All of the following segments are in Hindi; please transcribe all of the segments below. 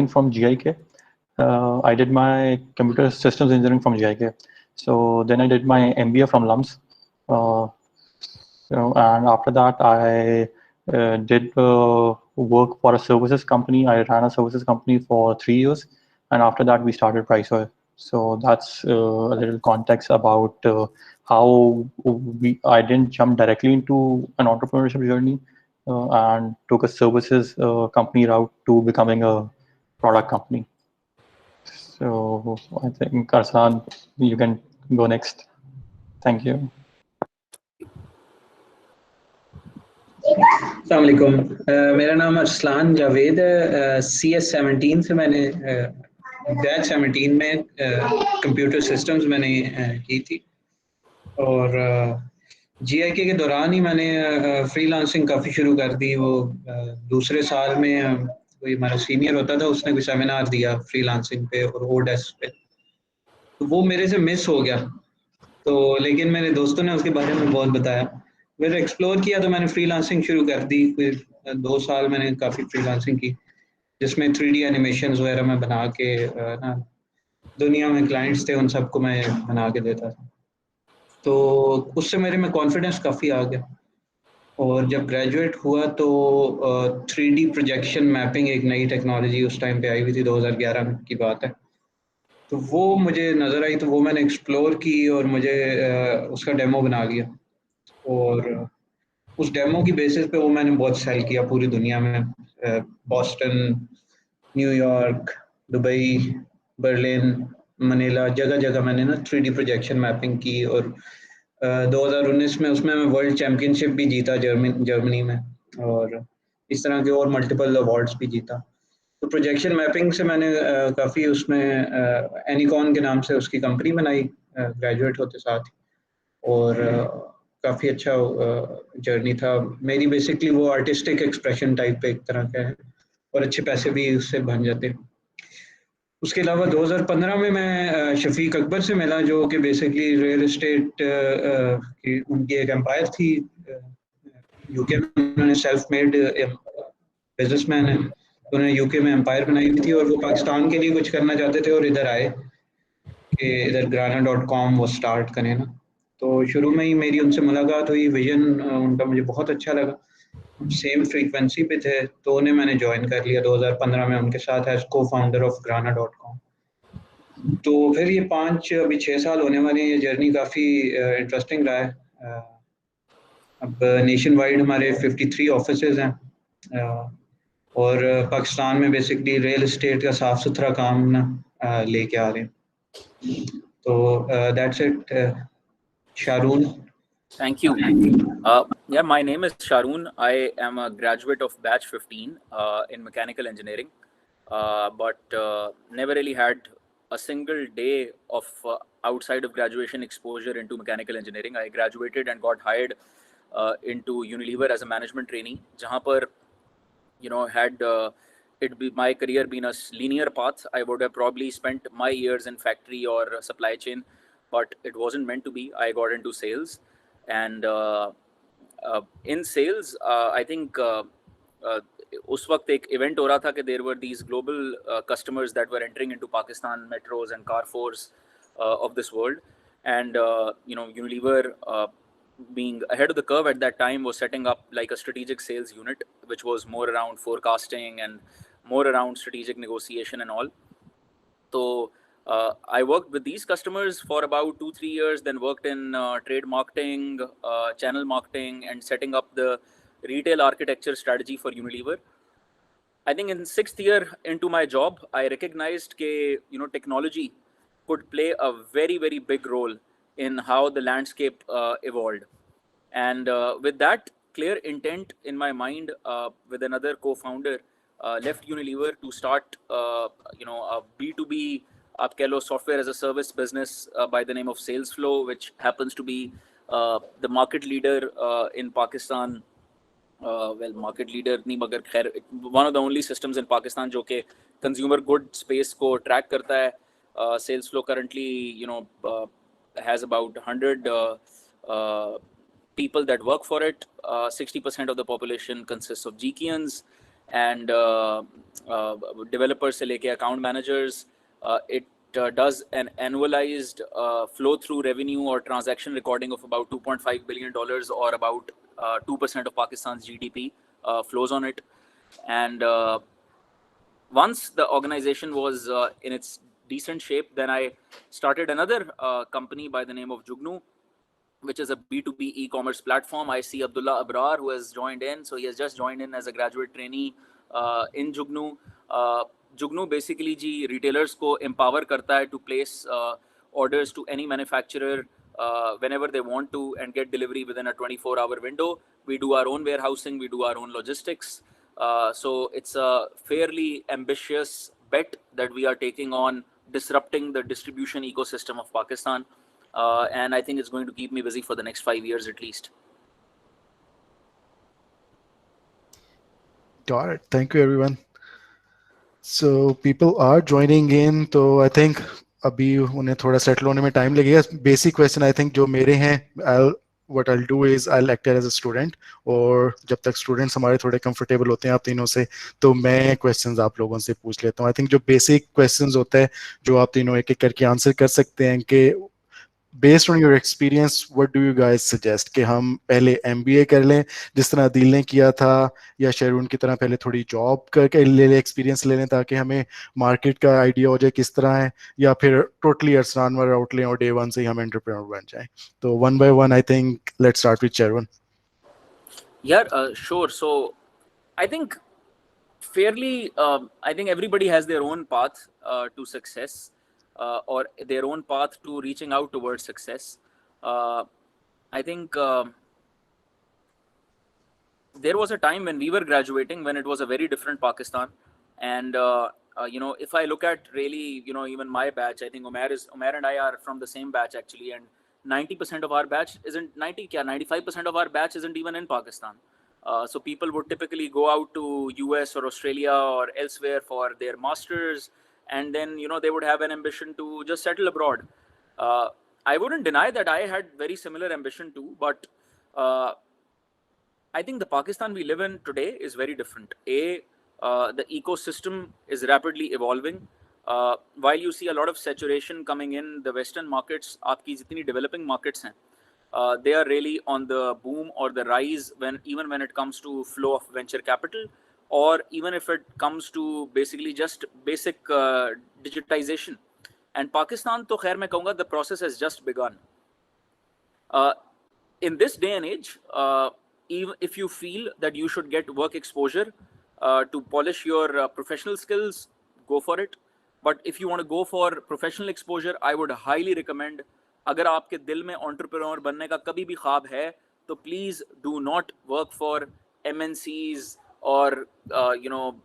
from GIK. I did my computer systems engineering from GIK. So then I did my MBA from LUMS. And after that, I did work for a services company. I ran a services company for 3 years, and after that, we started Priceoil. So that's a little context about how I didn't jump directly into an entrepreneurship journey and took a services company route to becoming a product company. So I think Arslan, you can go next. Thank you. अस्सलाम वालेकुम, मेरा नाम अरसलान जावेद है। CS17 से मैंने बैच 17 में कंप्यूटर सिस्टम्स मैंने की थी और GIK के दौरान ही मैंने फ्रीलांसिंग काफ़ी शुरू कर दी। वो दूसरे साल में कोई हमारा सीनियर होता था, उसने कोई सेमिनार दिया फ्रीलांसिंग पे और ओडेस्क पे, तो वो मेरे से मिस हो गया। तो लेकिन मेरे दोस्तों ने उसके बारे में बहुत बताया, मैंने एक्सप्लोर किया, तो मैंने फ्रीलांसिंग शुरू कर दी। फिर 2 साल मैंने काफ़ी फ्रीलांसिंग की, जिसमें 3D एनिमेशंस वगैरह मैं बना के ना दुनिया में क्लाइंट्स थे उन सबको मैं बना के देता था। तो उससे मेरे में कॉन्फिडेंस काफ़ी आ गया। और जब ग्रेजुएट हुआ तो 3D प्रोजेक्शन मैपिंग एक नई टेक्नोलॉजी उस टाइम पे आई हुई थी, 2011 की बात है। तो वो मुझे नज़र आई, तो वो मैंने एक्सप्लोर की और मुझे उसका डेमो बना लिया। और उस डेमो की बेसिस पे वो मैंने बहुत सेल किया पूरी दुनिया में, Boston, New York, Dubai, Berlin, Manila, जगह जगह मैंने ना 3D प्रोजेक्शन मैपिंग की। और 2019 में उसमें मैं वर्ल्ड चैम्पियनशिप भी जीता जर्मनी में, और इस तरह के और मल्टीपल अवार्ड्स भी जीता। तो प्रोजेक्शन मैपिंग से मैंने काफ़ी उसमें एनिकॉन के नाम से उसकी कंपनी बनाई ग्रेजुएट होते साथ, और काफ़ी अच्छा जर्नी था मेरी। बेसिकली वो आर्टिस्टिक एक्सप्रेशन टाइप पे एक तरह का है, और अच्छे पैसे भी उससे बन जाते। उसके अलावा 2015 में मैं शफीक अकबर से मिला, जो कि बेसिकली रियल एस्टेट की उनकी एक एम्पायर थी यूके में। उन्होंने सेल्फ मेड बिजनेसमैन है, उन्होंने यूके में एम्पायर बनाई थी, और वो पाकिस्तान के लिए कुछ करना चाहते थे और इधर आए कि इधर grana.com वो स्टार्ट करें ना। तो शुरू में ही मेरी उनसे मुलाकात हुई, विजन उनका मुझे बहुत अच्छा लगा, सेम फ्रीक्वेंसी पे थे, तो उन्हें मैंने ज्वाइन कर लिया 2015 में उनके साथ एज को फाउंडर ऑफ grana.com। तो फिर ये 5 अभी 6 साल होने वाले हैं। ये जर्नी काफ़ी इंटरेस्टिंग रहा है। अब नेशन वाइड हमारे 53 ऑफिसेज हैं, और पाकिस्तान में बेसिकली रियल एस्टेट का साफ सुथरा काम ना लेके आ रहे हैं। तो that's it. Sharoon. Thank you. Yeah, my name is Sharoon. I am a graduate of batch 15 in mechanical engineering, but never really had a single day of outside of graduation exposure into mechanical engineering. I graduated and got hired into Unilever as a management trainee, jahan par, had my career been a linear path, I would have probably spent my years in factory or supply chain, but it wasn't meant to be. I got into sales, and in sales, I think उस वक्त एक इवेंट हो रहा था कि there were these global customers that were entering into Pakistan metros and Carrefours of this world, and Unilever, being ahead of the curve at that time, was setting up like a strategic sales unit, which was more around forecasting and more around strategic negotiation and all. So I worked with these customers for about 2-3 years, then worked in trade marketing, channel marketing, and setting up the retail architecture strategy for Unilever. I think in 6th year into my job, I recognized that technology could play a very, very big role in how the landscape evolved. And with that clear intent in my mind, with another co-founder, left Unilever to start a B2B, आप कह लो, software as a service business by the name of Salesflow, which happens to be the market leader in Pakistan. Well, market leader नहीं, मगर खैर one of the only systems in Pakistan जो कि consumer good space को track करता है. Salesflow currently has about 100 people that work for it. 60% of the population consists of GKians, and developers से लेके account managers. It does an annualized flow-through revenue or transaction recording of about $2.5 billion, or about 2% of Pakistan's GDP flows on it. And once the organization was in its decent shape, then I started another company by the name of Jugnu, which is a B2B e-commerce platform. I see Abdullah Abrar, who has joined in. So he has just joined in as a graduate trainee in Jugnu. Jugnu basically ji retailers को empower करता है to place orders to any manufacturer whenever they want to and get delivery within a 24-hour window. We do our own warehousing, we do our own logistics. So it's a fairly ambitious bet that we are taking on disrupting the distribution ecosystem of Pakistan. And I think it's going to keep me busy for the next 5 years at least. Got it. Thank you, everyone. So people are joining in. So I think अभी उन्हें थोड़ा settle होने में time लगेगा. Basic question I think जो मेरे हैं, what I'll do is I'll act as a student, और जब तक students हमारे थोड़े comfortable होते हैं आप तीनों से, तो मैं questions आप लोगों से पूछ लेता हूँ. I think जो basic questions होते हैं जो आप तीनों एक एक करके answer कर सकते हैं कि based on your experience, what do you guys suggest कि हम पहले MBA कर लें जिस तरह दिल ने किया था, या शेरून की तरह पहले थोड़ी जॉब करके ले लें, एक्सपीरियंस ले लें ताकि हमें मार्केट का आइडिया हो जाए किस तरह है, या फिर टोटली अरसलान वाला आउट लें और डे वन से ही हम एंटरप्रेन्योर बन जाएं. तो one by one I think let's start with Sheroon. Sure. So I think fairly, I think everybody has their own path to success. Or their own path to reaching out towards success. I think there was a time when we were graduating when it was a very different Pakistan. And, if I look at really, even my batch, I think Umair and I are from the same batch actually. And 90% of our batch isn't 95% of our batch isn't even in Pakistan. So people would typically go out to US or Australia or elsewhere for their masters. And then, they would have an ambition to just settle abroad. I wouldn't deny that I had very similar ambition too, but I think the Pakistan we live in today is very different. The ecosystem is rapidly evolving. While you see a lot of saturation coming in the Western markets, aapki jitni developing markets hain, they are really on the boom or the rise even when it comes to flow of venture capital, or even if it comes to basically just basic digitization. And Pakistan, to khair main kahunga, the process has just begun. In this day and age, even if you feel that you should get work exposure to polish your professional skills, go for it. But if you want to go for professional exposure, I would highly recommend, अगर आपके दिल में entrepreneur बनने का कभी भी ख्वाब है, तो please do not work for MNCs or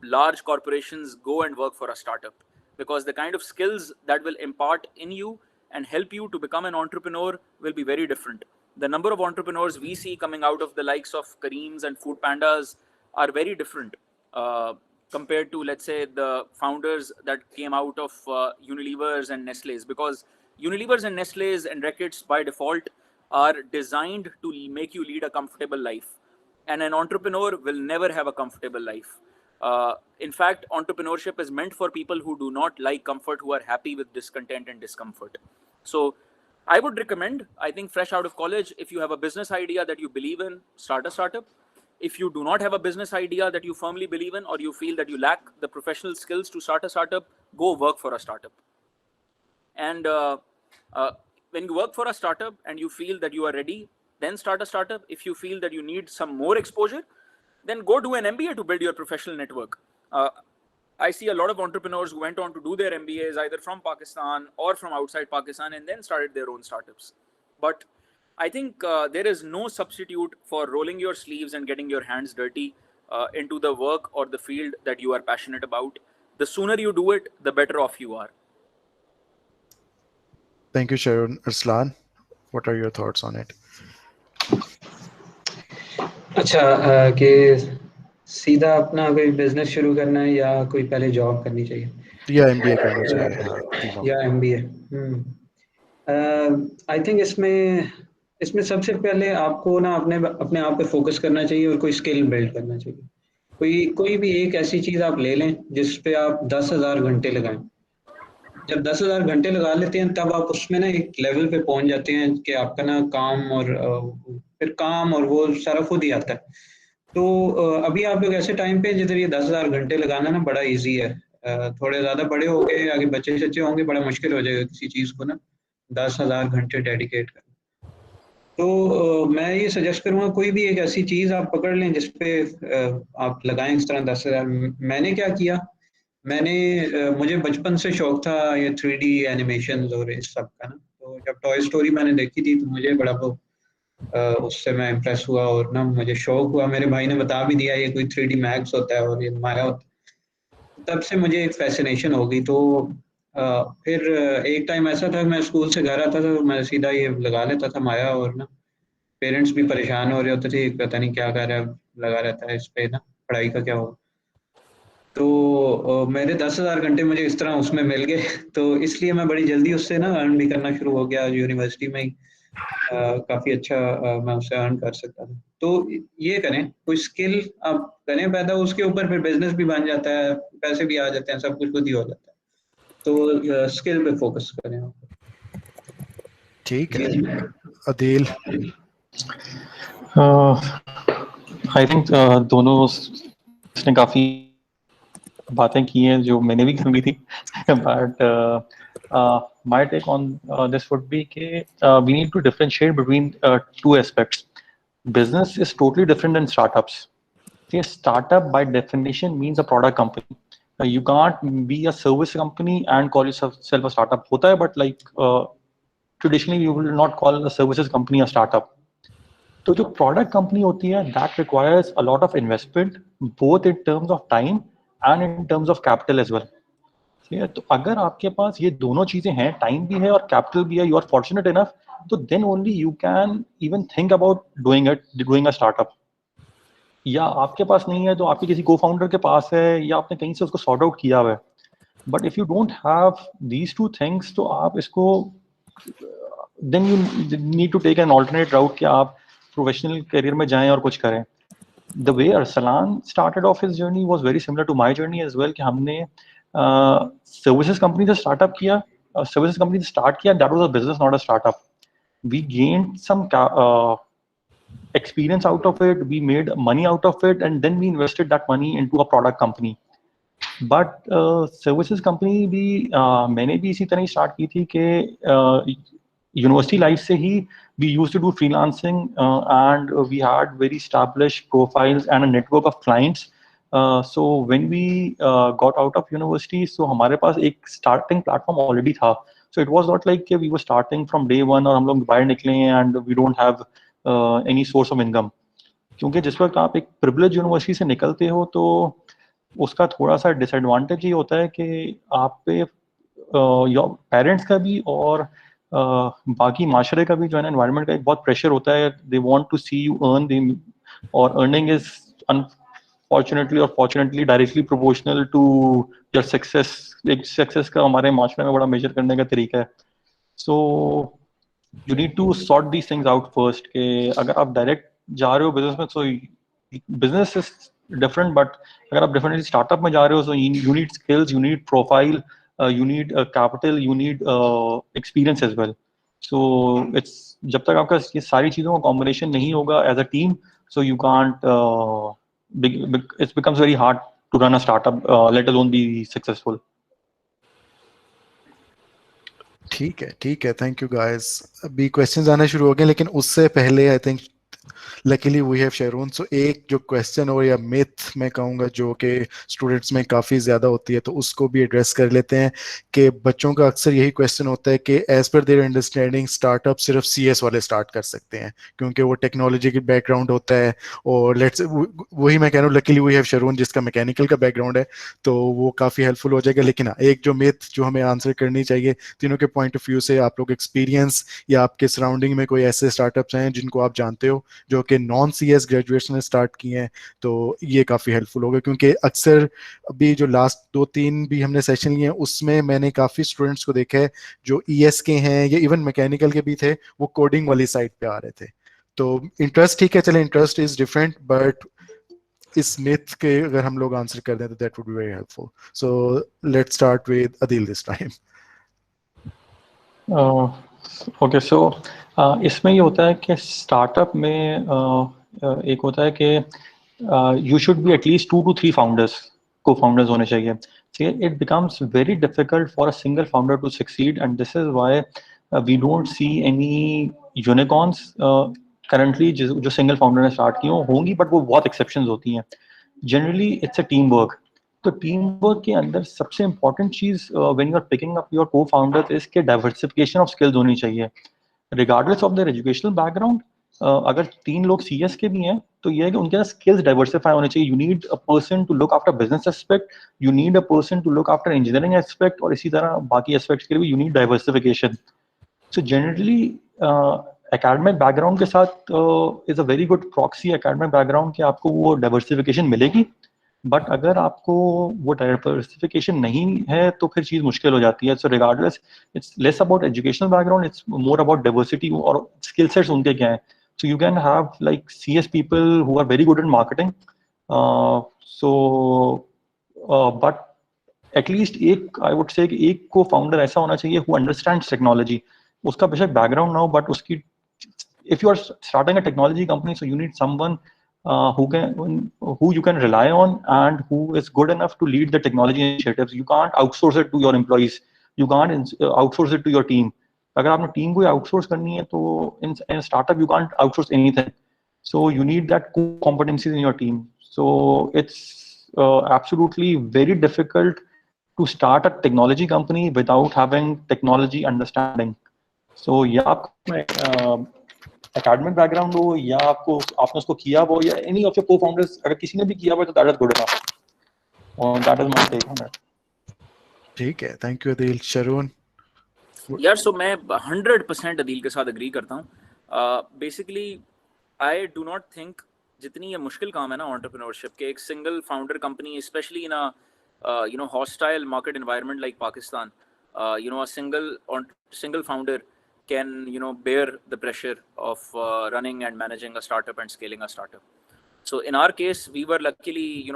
large corporations. Go and work for a startup, because the kind of skills that will impart in you and help you to become an entrepreneur will be very different. The number of entrepreneurs we see coming out of the likes of Careems and Food Pandas are very different compared to, let's say, the founders that came out of Unilevers and Nestle's, because Unilevers and Nestle's and Reckitt's by default are designed to make you lead a comfortable life. And an entrepreneur will never have a comfortable life. In fact, entrepreneurship is meant for people who do not like comfort, who are happy with discontent and discomfort. So I would recommend, I think fresh out of college, if you have a business idea that you believe in, start a startup. If you do not have a business idea that you firmly believe in, or you feel that you lack the professional skills to start a startup, go work for a startup. And when you work for a startup and you feel that you are ready, then start a startup. If you feel that you need some more exposure, then go do an MBA to build your professional network. I see a lot of entrepreneurs who went on to do their MBAs either from Pakistan or from outside Pakistan and then started their own startups. But I think there is no substitute for rolling your sleeves and getting your hands dirty into the work or the field that you are passionate about. The sooner you do it, the better off you are. Thank you, Sharon. Arslan, what are your thoughts on it? अच्छा, कि सीधा अपना कोई बिजनेस शुरू करना है या कोई पहले जॉब करनी चाहिए, या MBA करना चाहिए, या MBA? आई थिंक इसमें सबसे पहले आपको ना अपने आप पे फोकस करना चाहिए और कोई स्किल बिल्ड करना चाहिए. कोई भी एक ऐसी चीज आप ले लें जिस पे आप 10,000 घंटे लगाएं। जब 10,000 घंटे लगा लेते हैं तब आप उसमें ना एक लेवल पे पहुंच जाते हैं कि आपका ना काम और फिर काम और वो सारा खुद ही आता है। तो अभी आप लोग ऐसे टाइम पे जिधर ये 10,000 घंटे लगाना ना बड़ा इजी है। थोड़े ज़्यादा बड़े हो गए, आगे बच्चे सच्चे होंगे, बड़ा मुश्किल हो जाएगा किसी चीज़ को ना 10,000 घंटे डेडिकेट करना। तो मैं ये सजेस्ट करूँगा कोई भी एक ऐसी चीज़ आप पकड़ लें जिस पे आप लगाएं इस तरह 10,000। मैंने क्या किया, मुझे बचपन से शौक था ये 3D एनिमेशन और इस सब का ना। तो जब टॉय स्टोरी मैंने देखी थी तो मुझे बड़ा वो उससे मैं इम्प्रेस हुआ और ना मुझे शौक हुआ। मेरे भाई ने बता भी दिया ये कोई 3D मैक्स होता है और ये माया होता है। तब से मुझे एक फैसिनेशन हो गई। तो फिर एक टाइम ऐसा था मैं स्कूल से घर आता था तो मैं सीधा ये लगा लेता था माया, और ना पेरेंट्स भी परेशान हो रहे होते थे, पता नहीं क्या कर रहा है, लगा रहता है इस पे ना, पढ़ाई का क्या होगा। तो मेरे 10,000 घंटे मुझे इस तरह उसमें मिल गए तो इसलिए मैं बड़ी जल्दी उससे ना अर्न भी करना शुरू हो गया यूनिवर्सिटी में ही। काफी अच्छा मैं उससे अर्न कर सकता था। तो ये करें, कोई स्किल आप करें पैदा, उसके ऊपर फिर बिजनेस भी बन जाता है, पैसे भी आ जाते हैं, सब कुछ खुद ही हो जाता है। तो स्किल पे फोकस करें आप। ठीक है अदील। आई थिंक दोनों ने काफी बातें की हैं जो मैंने भी करनी थी but my take on this would be we need to differentiate between two aspects. Business is totally different than startups. See, a startup by definition means a product company. You can't be a service company and call yourself a startup. Hota hai, but like traditionally you will not call a services company a startup. तो जो प्रोडक्ट कंपनी होती है that requires a lot of investment both in terms of time and in terms of capital as well. ठीक है, तो अगर आपके पास ये दोनों चीजें हैं, टाइम भी है और कैपिटल भी है, यू आर फॉर्चुनेट इनफ, तो then only you can even think about doing a startup. या आपके पास नहीं है तो आपके किसी को फाउंडर के पास है या आपने कहीं से उसको सॉर्ट आउट किया हुआ है। But if you don't have these two things तो आप इसको then you need to take an alternate route कि आप प्रोफेशनल करियर में जाएं और कुछ करें। The way Arsalan started off his journey was very similar to my journey as well कि हमने सर्विसेज कंपनी से स्टार्टअप किया, सर्विसेज कंपनी से स्टार्ट किया, that was a business not a startup. We gained some experience out of it, we made money out of it, and then we invested that money into a product company. But services company भी मैंने भी इसी तरह ही स्टार्ट की थी कि यूनिवर्सिटी लाइफ से ही we used to do freelancing and we had very established profiles and a network of clients. So when we got out of university, so हमारे पास एक starting platform already था. So it was not like we were starting from day one और हम लोग बाहर निकले हैं and we don't have any source of income. क्योंकि जिस वक्त आप एक प्रिविलेज यूनिवर्सिटी से निकलते हो तो उसका थोड़ा सा डिसएडवांटेज ये होता है कि आप पे पेरेंट्स का भी और बाकी माशरे का भी जो है ना, एनवायरनमेंट का एक बहुत प्रेशर होता है। They want to see you earn, और अर्निंग इज अनफॉर्चुनेटली और fortunately directly proportional to your success. एक सक्सेस का हमारे माशरे में बड़ा मेजर करने का तरीका है। So you need to sort these things out first कि अगर आप डायरेक्ट जा रहे हो बिजनेस में, so business is different, but अगर आप डेफिनेटली स्टार्टअप में जा रहे हो, so you need skills, you need profile, you need capital, you need experience as well. So it's जब तक आपका ये सारी चीज़ों का कॉम्बिनेशन नहीं होगा as a team, so you can't it becomes very hard to run a startup, let alone be successful. ठीक है थैंक यू गाइस। अभी क्वेश्चंस आना शुरू हो गए लेकिन उससे पहले I think luckily we have Sheroon. So एक जो क्वेश्चन और या मिथ मैं कहूँगा जो कि स्टूडेंट्स में काफ़ी ज़्यादा होती है तो उसको भी एड्रेस कर लेते हैं कि बच्चों का अक्सर यही क्वेश्चन होता है कि एज पर देयर अंडरस्टैंडिंग स्टार्टअप सिर्फ CS वाले स्टार्ट कर सकते हैं क्योंकि वो टेक्नोलॉजी की बैकग्राउंड होता है। और लेट्स वही मैं कह रहा हूँ, लकीली वी हैव शेरून जिसका मैकेनिकल का बैकग्राउंड है तो वो काफ़ी हेल्पफुल हो जाएगा। लेकिन हाँ, एक जो मिथ जो हमें आंसर करनी चाहिए तीनों के पॉइंट ऑफ व्यू से, आप लोग एक्सपीरियंस या आपके सराउंडिंग में कोई ऐसे स्टार्टअप्स हैं जिनको आप जानते हो जो कि नॉन CS ग्रेजुएट्स ने स्टार्ट किए हैं, तो ये काफ़ी हेल्पफुल होगा। क्योंकि अक्सर अभी जो लास्ट 2-3 भी हमने सेशन लिए हैं उसमें मैंने काफ़ी स्टूडेंट्स को देखा है जो ES के हैं या इवन मैकेनिकल के भी थे, वो कोडिंग वाली साइड पे आ रहे थे। तो इंटरेस्ट ठीक है, चले इंटरेस्ट इज डिफरेंट, बट इस myth के अगर हम लोग आंसर कर दें तो that would be very helpful. So let's start with Adil this time. Okay so इसमें ये होता है कि स्टार्टअप में एक होता है कि you should be at least 2 to 3 founders को फाउंडर्स होने चाहिए. It becomes very difficult for a single founder to succeed and this is why we don't see any unicorns currently जो सिंगल फाउंडर ने स्टार्ट की होंगी, बट वो बहुत एक्सेप्शंस होती हैं. Generally it's a team work. तो टीम वर्क के अंदर सबसे इंपॉर्टेंट चीज when you are picking up your को फाउंडर इसके डाइवर्सिफिकेशन ऑफ स्किल्स होनी चाहिए regardless of the educational background. अगर 3 लोग सीएस के भी हैं तो ये है कि उनके स्किल्स डाइवर्सिफाई होने चाहिए. You need a person to look after business aspect, you need a person to look after engineering aspect, और इसी तरह बाकी एस्पेक्ट्स के लिए you need diversification. So generally academic background के साथ is a very good proxy academic background कि आपको वो डाइवर्सिफिकेशन मिलेगी. बट अगर आपको वो डाइवर्सिफिकेशन नहीं है तो फिर चीज़ मुश्किल हो जाती है. So regardless it's less about educational background, it's more about diversity और स्किल सेट्स उनके क्या हैं. So you can have like CS people who are very good in marketing, but at least एक आई वुड से एक को फाउंडर ऐसा होना चाहिए हु अंडरस्टैंड्स टेक्नोलॉजी. उसका बेशक बैकग्राउंड ना हो, बट उसकी if you are starting a technology company, so you need someone who you can rely on and who is good enough to lead the technology initiatives. You can't outsource it to your employees, you can't outsource it to your team. अगर आपने टीम को आउटसोर्स करनी है तो in startup you can't outsource anything, so you need that core competencies in your team. So it's absolutely very difficult to start a technology company without having technology understanding. So या आप एकेडमिक बैकग्राउंड हो या आपने उसको किया हो या एनी ऑफ योर को-फाउंडर्स अगर किसी ने भी किया हो तो दैट इज गुड इनफ. और that is my take on that. ठीक है, थैंक यू अदील. शरून. यार सो मैं 100% अदील के साथ एग्री करता हूँ. Basically I do not think जितनी ये मुश्किल काम है ना एंटरप्रेन्योरशिप के, एक single founder company specially in a hostile market environment like Pakistan, a single founder can bear the pressure of running and managing a startup and scaling a startup. So in our case we were luckily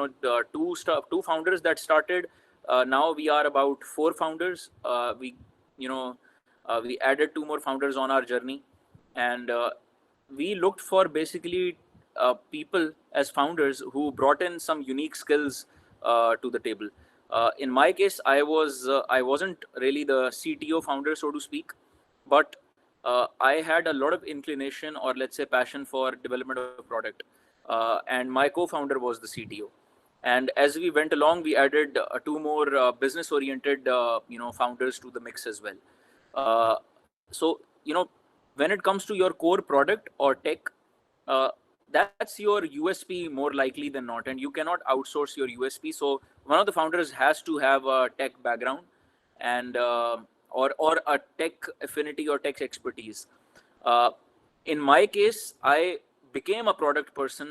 two founders that started. Now we are about 4 founders. We added 2 more founders on our journey, and we looked for basically people as founders who brought in some unique skills to the table. In my case, I wasn't really the CTO founder, so to speak, but I had a lot of inclination, or let's say passion, for development of product, and my co-founder was the CTO. And as we went along, we added 2 more business oriented founders to the mix as well. So when it comes to your core product or tech, that's your USP more likely than not, and you cannot outsource your USP. So one of the founders has to have a tech background and or a tech affinity or tech expertise. In my case, I became a product person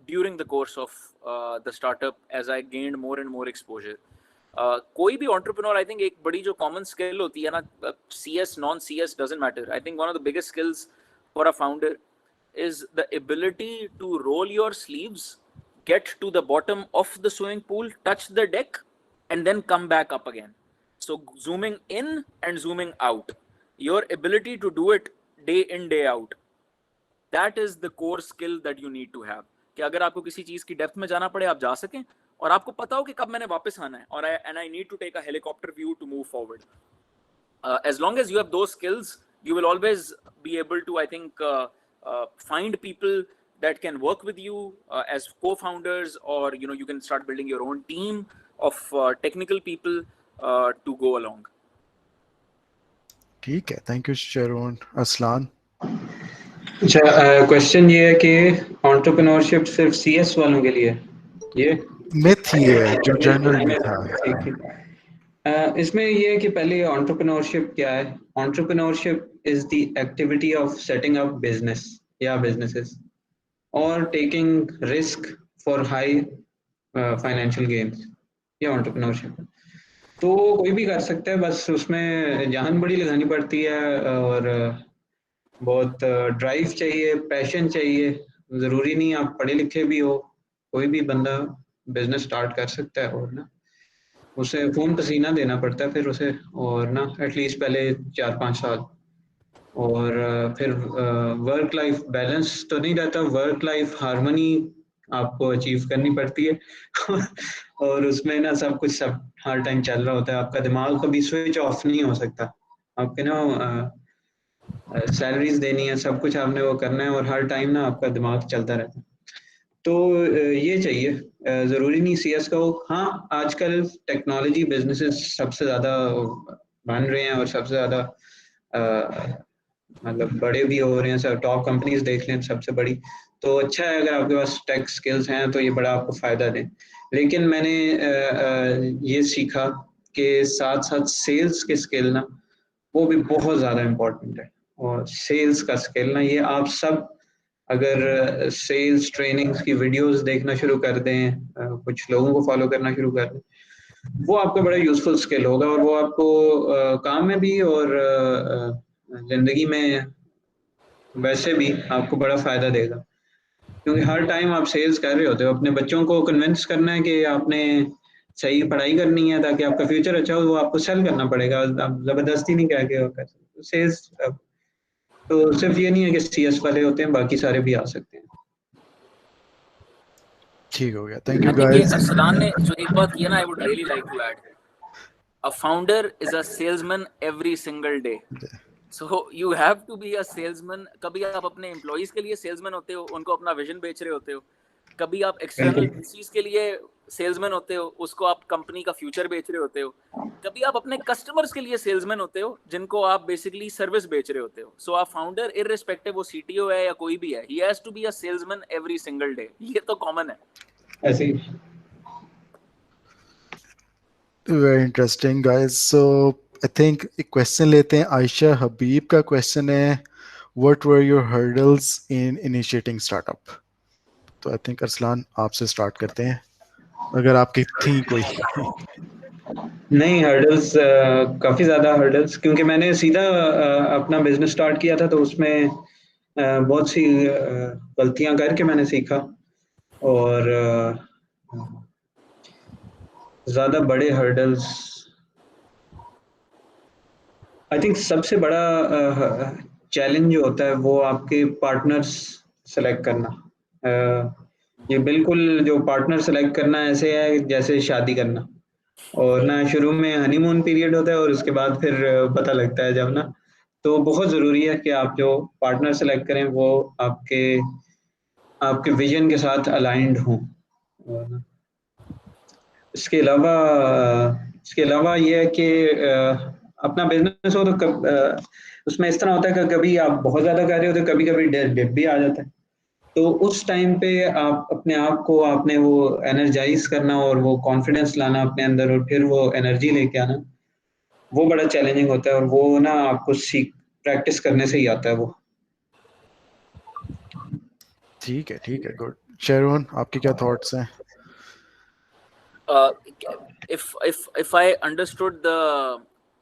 during the course of the startup as I gained more and more exposure. कोई भी entrepreneur, I think एक बड़ी जो common skill होती है ना, CS, non-CS doesn't matter. I think one of the biggest skills for a founder is the ability to roll your sleeves, get to the bottom of the swimming pool, touch the deck, and then come back up again. So zooming in and zooming out, your ability to do it day in, day out, that is the core skill that you need to have. कि अगर आपको किसी चीज की डेप्थ में जाना पड़े आप जा सकें, और आपको पता हो कि कब मैंने वापस आना है, और and I need to take a helicopter view to move forward. As long as you have those skills, you will always be able to, I think, find people that can work with you as co-founders, or you can start building your own team of technical people to go along. ठीक है, थैंक यू शरून. असलान. अच्छा, क्वेश्चन ये है कि एंटरप्रेन्योरशिप सिर्फ सीएस वालों के लिए, ये मिथ ही है जो जनरल मिथ है. ठीक है. इसमें ये है कि पहले एंटरप्रेन्योरशिप क्या है. Entrepreneurship is the activity of setting up business या बिजनेसेस और taking risk for high financial gains. ये एंटरप्रेन्योरशिप है. तो कोई भी कर सकता है, बस उसमें जान बड़ी लगानी पड़ती है और बहुत ड्राइव चाहिए, पैशन चाहिए. ज़रूरी नहीं आप पढ़े लिखे भी हो, कोई भी बंदा बिजनेस स्टार्ट कर सकता है, और ना उसे खून पसीना देना पड़ता है फिर उसे, और ना एटलीस्ट पहले 4-5 साल, और फिर वर्क लाइफ बैलेंस तो नहीं रहता, वर्क लाइफ हार्मनी आपको अचीव करनी पड़ती है और उसमें ना सब हर टाइम चल रहा होता है, आपका दिमाग कभी स्विच ऑफ नहीं हो सकता, आपके ना सैलरीज देनी है, सब कुछ आपने वो करना है, और हर टाइम ना आपका दिमाग चलता रहता है। तो ये चाहिए, ज़रूरी नहीं सीएस का हो। हाँ, आजकल टेक्नोलॉजी बिजनेसेस सबसे ज़्यादा बन रहे हैं और सबसे ज़्यादा मतलब बड़े भी हो रहे हैं, सब टॉप कंपनीज देख लें सबसे बड़ी, तो अच्छा है अगर आपके पास टेक स्किल्स हैं तो ये बड़ा आपको फ़ायदा दें। लेकिन मैंने ये सीखा कि साथ साथ सेल्स के स्किल ना वो भी बहुत ज़्यादा इम्पोर्टेंट है, और सेल्स का स्किल ना ये आप सब अगर सेल्स ट्रेनिंग्स की वीडियोस देखना शुरू कर दें, कुछ लोगों को फॉलो करना शुरू कर दें, वो आपका बड़ा यूजफुल स्किल होगा, और वो आपको काम में भी और जिंदगी में वैसे भी आपको बड़ा फायदा देगा, क्योंकि हर टाइम आप सेल्स कर रहे होते हो, अपने बच्चों को कन्विंस करना है कि आपने सही पढ़ाई करनी है ताकि आपका फ्यूचर अच्छा हो, वो आपको सेल करना पड़ेगा, आप जबरदस्ती नहीं कह के कर सकते सेल्स। तो सिर्फ ये नहीं है कि सीएस वाले होते हैं, बाकी सारे भी आ सकते हैं। ठीक हो गया, थैंक यू I think ये गाइस। अरसलान ने जो एक बात किया ना, I would really like to add, a founder is a salesman every single day. So you have to be a salesman. कभी आप अपने एम्प्लॉइज के लिए सेल्समैन होते हो, उनको अपना विजन बेच रहे होते हो, कभी आप एक्सटर्नल चीज के लिए सेल्समैन होते हो, उसको आप कंपनी का फ्यूचर बेच रहे होते हो, कभी आप अपने कस्टमर्स के लिए सेल्समैन होते हो जिनको आप बेसिकली सर्विस बेच रहे होते हो। सो आप फाउंडर इररिस्पेक्टिव वो सीटीओ है या कोई भी है, he has to be a salesman every single day. ये तो कॉमन है ऐसे ही। Very interesting guys. So I think एक क्वेश्चन लेते हैं। आयशा हबीब का क्वेश्चन है, what were your hurdles in initiating startup? तो आई थिंक अरसलान आपसे स्टार्ट करते हैं, अगर आपकी थी कोई। नहीं, हर्डल्स काफ़ी ज़्यादा हर्डल्स, क्योंकि मैंने सीधा अपना बिजनेस स्टार्ट किया था, तो उसमें बहुत सी गलतियां करके मैंने सीखा, और ज़्यादा बड़े हर्डल्स आई थिंक सबसे बड़ा चैलेंज जो होता है वो आपके पार्टनर्स सेलेक्ट करना। ये बिल्कुल जो पार्टनर सेलेक्ट करना ऐसे है जैसे शादी करना, और ना शुरू में हनीमून पीरियड होता है और उसके बाद फिर पता लगता है जब ना, तो बहुत ज़रूरी है कि आप जो पार्टनर सेलेक्ट करें वो आपके आपके विजन के साथ अलाइंड हों। और इसके अलावा ये है कि अपना बिजनेस हो तो उसमें इस तरह होता है कि कभी आप बहुत ज़्यादा कर रहे होते, कभी कभी डिप भी आ जाता है, तो उस टाइम पे आप अपने आप को आपने वो एनर्जाइज करना और वो कॉन्फिडेंस लाना अपने अंदर, और फिर वो एनर्जी लेके आना, वो बड़ा चैलेंजिंग होता है, और वो ना आपको प्रैक्टिस करने से ही आता है वो। ठीक है, गुड। शेरवन, आपके क्या थॉट्स हैं? if I understood the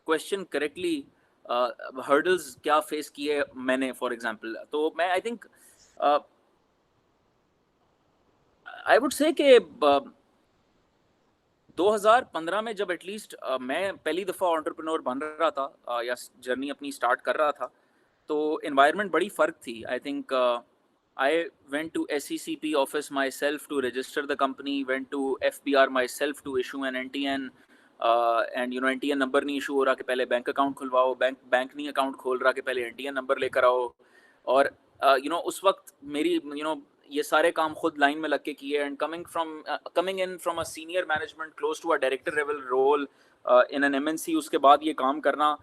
question correctly, hurdles क्या face किए मैंने for example, तो मैं I think I would say कि 2015 में जब एटलीस्ट मैं पहली दफ़ा एंटरप्रेन्योर बन रहा था या जर्नी अपनी स्टार्ट कर रहा था, तो एनवायरनमेंट बड़ी फ़र्क थी। I think I went to SECP office myself to register the company, went to FBR myself to issue an NTN, and you know NTN number नहीं इशू हो रहा कि पहले बैंक अकाउंट खुलवाओ, बैंक नहीं अकाउंट खोल रहा कि पहले NTN नंबर लेकर आओ, और you know उस वक्त मेरी ये सारे काम खुद लाइन में लग के किए, and coming in from a senior management close to a director level role in an MNC, उसके बाद ये काम करना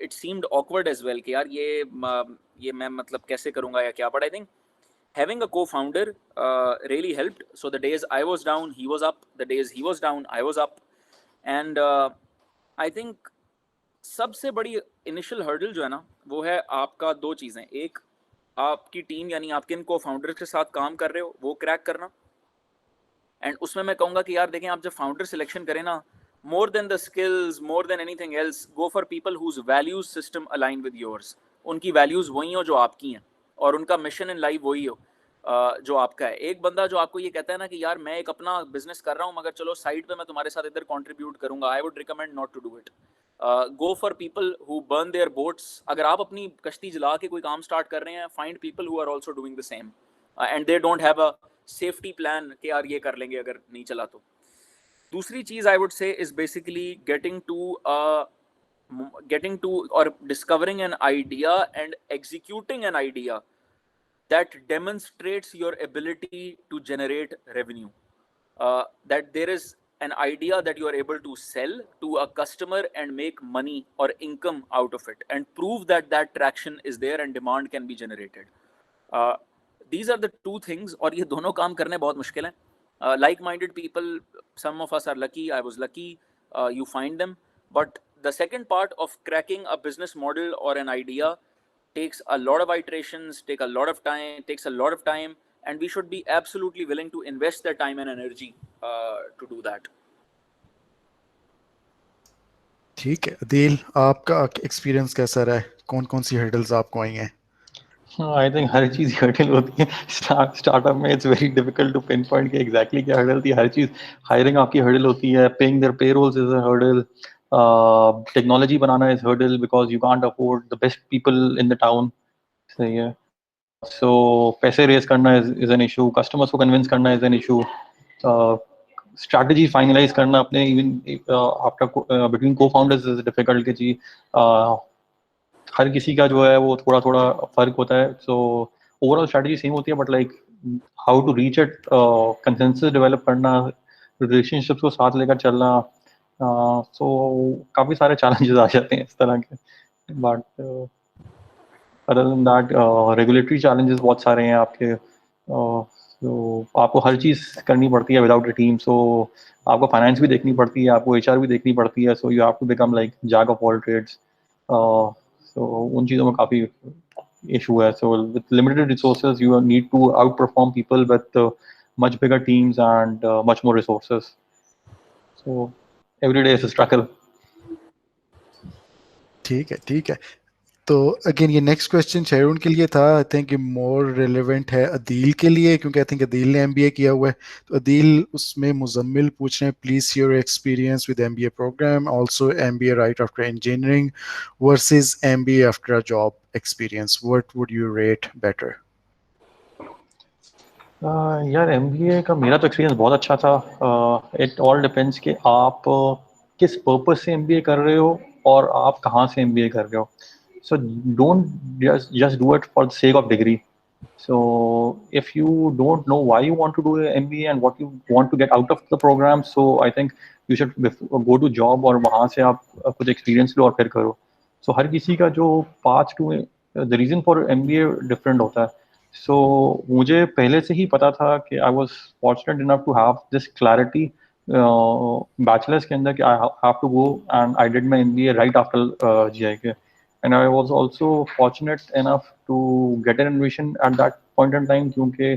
it seemed awkward as well कि यार ये मैं मतलब कैसे करूँगा या क्या, but I think having a co-founder really helped. So the days I was down, he was up. The days he was down, I was up. And I think सबसे बड़ी initial hurdle जो है ना, वो है आपका दो चीज़ें, एक आपकी टीम यानी आप किन co-founders के साथ काम कर रहे हो वो क्रैक करना, एंड उसमें मैं कहूँगा कि यार देखें, आप जब फाउंडर सिलेक्शन करें ना, more than the skills, more than anything else, go for people whose values system align with yours. उनकी values वही हो जो आपकी हैं, और उनका मिशन इन लाइफ वही हो। जो आपका है, एक बंदा जो आपको ये कहता है ना कि यार मैं एक अपना बिजनेस कर रहा हूँ मगर चलो साइड पे मैं तुम्हारे साथ इधर कंट्रीब्यूट करूंगा, I would recommend not to do it. Go for people who burn their boats. अगर आप अपनी कश्ती जला के कोई काम स्टार्ट कर रहे हैं, find people who are also doing the same and they don't have a safety plan कि यार ये कर लेंगे अगर नहीं चला तो. दूसरी चीज I would say is basically getting to or discovering an idea and executing an idea that demonstrates your ability to generate revenue. That there is an idea that you are able to sell to a customer and make money or income out of it, and prove that that traction is there and demand can be generated. These are the two things, और ये दोनों काम करने बहुत मुश्किल हैं. Like-minded people, some of us are lucky. I was lucky. You find them, but the second part of cracking a business model or an idea takes a lot of iterations, takes a lot of time, and we should be absolutely willing to invest that time and energy to do that. ठीक है अदील, आपका एक्सपीरियंस कैसा रहा है? कौन कौन सी हर्डल्स आपको आई हैं? I think her cheese hurdle होती है. स्टार्टअप में it's very difficult to pinpoint कि एग्जैक्टली क्या हर्डल थी. हर चीज़, हायरिंग आपकी हर्डल होती है, paying their payrolls is a hurdle, technology बनाना is hurdle because you can't afford the best people in the town. सही है. सो पैसे रेज करना इज एन इशू, कस्टमर्स को कन्विंस करना is an issue, strategy finalize करना अपने even after between co-founders is difficult. कि जी हर किसी का जो है वो थोड़ा थोड़ा फर्क होता है. सो ओवरऑल स्ट्रैटेजी सेम होती है, but like how to reach it, consensus develop करना, रिलेशनशिप्स को साथ लेकर चलना, सो काफ़ी सारे चैलेंजेस आ जाते हैं इस तरह के. But other than that regulatory challenges बहुत सारे हैं आपके. तो आपको हर चीज़ करनी पड़ती है विदाउट अ टीम. सो आपको फाइनेंस भी देखनी पड़ती है, आपको एचआर भी देखनी पड़ती है. So you have to become like jack of all trades. So उन चीज़ों में काफ़ी इशू है. So with limited resources you need to outperform people with much bigger teams and much more resources. So every day is a struggle. ठीक है ठीक है. तो अगेन ये नेक्स्ट क्वेश्चन शेरून के लिए था. आई थिंक ये मोर रिलेवेंट है अदील के लिए, क्योंकि आई थिंक अदील ने एमबीए किया हुआ है. तो अदील, उसमें मुजम्मिल पूछ रहे हैं, please your experience with MBA program, also MBA right after engineering versus MBA after a job experience, what would you rate better? यार एमबीए का मेरा तो एक्सपीरियंस बहुत अच्छा था. इट ऑल डिपेंड्स कि आप किस पर्पस से एमबीए कर रहे हो और आप कहाँ से एमबीए कर रहे हो. So don't just do it for the sake of degree. So if you don't know why you want to do an MBA and what you want to get out of the program, so I think you should go to job और वहाँ से आप कुछ experience लो और फिर करो. So हर किसी का जो path to the reason for MBA different होता है. So मुझे पहले से ही पता था कि I was fortunate enough to have this clarity bachelor's के अंदर कि I have to go and I did my MBA right after GIK. And I was also fortunate enough to get an admission at that point in time, क्योंकि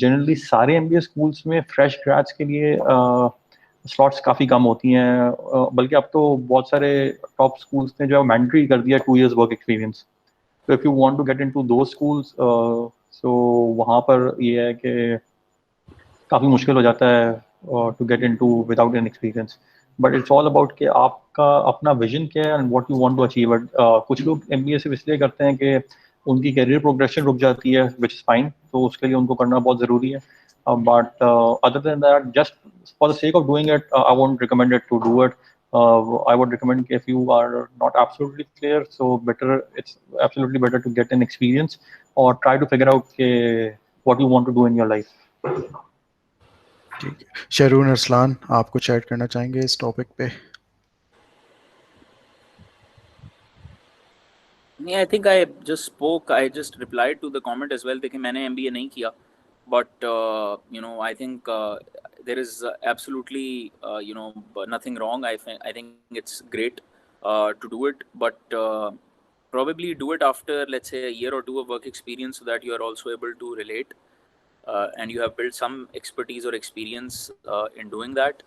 generally सारे MBA schools में fresh grads के लिए slots काफ़ी कम होती हैं. बल्कि अब तो बहुत सारे top schools ने जो है mandatory कर दिया 2 years work experience. So if you want to get into those schools, so वहाँ पर ये है कि काफ़ी मुश्किल हो जाता है to get into without an experience. But it's all about कि आपका अपना विजन क्या है and what you want to achieve. कुछ लोग एमबीए सिर्फ इसलिए करते हैं कि उनकी करियर प्रोग्रेशन रुक जाती है, विच इज़ फाइन. तो उसके लिए उनको करना बहुत ज़रूरी है. But other than that, just for the sake of doing it, I won't recommend it to do it. I would recommend if you are not absolutely clear, so it's absolutely better to get an experience or try to figure out what you want to do in your life. ठीक है. शेरून, अरसलान, आप कुछ ऐड करना चाहेंगे इस टॉपिक पे? नहीं, I think I just spoke. I just replied to the comment as well. देखिए मैंने MBA नहीं किया, but I think there is absolutely nothing wrong. I think it's great to do it, but probably do it after, let's say, a year or two of work experience, so that you are also able to relate and you have built some expertise or experience in doing that.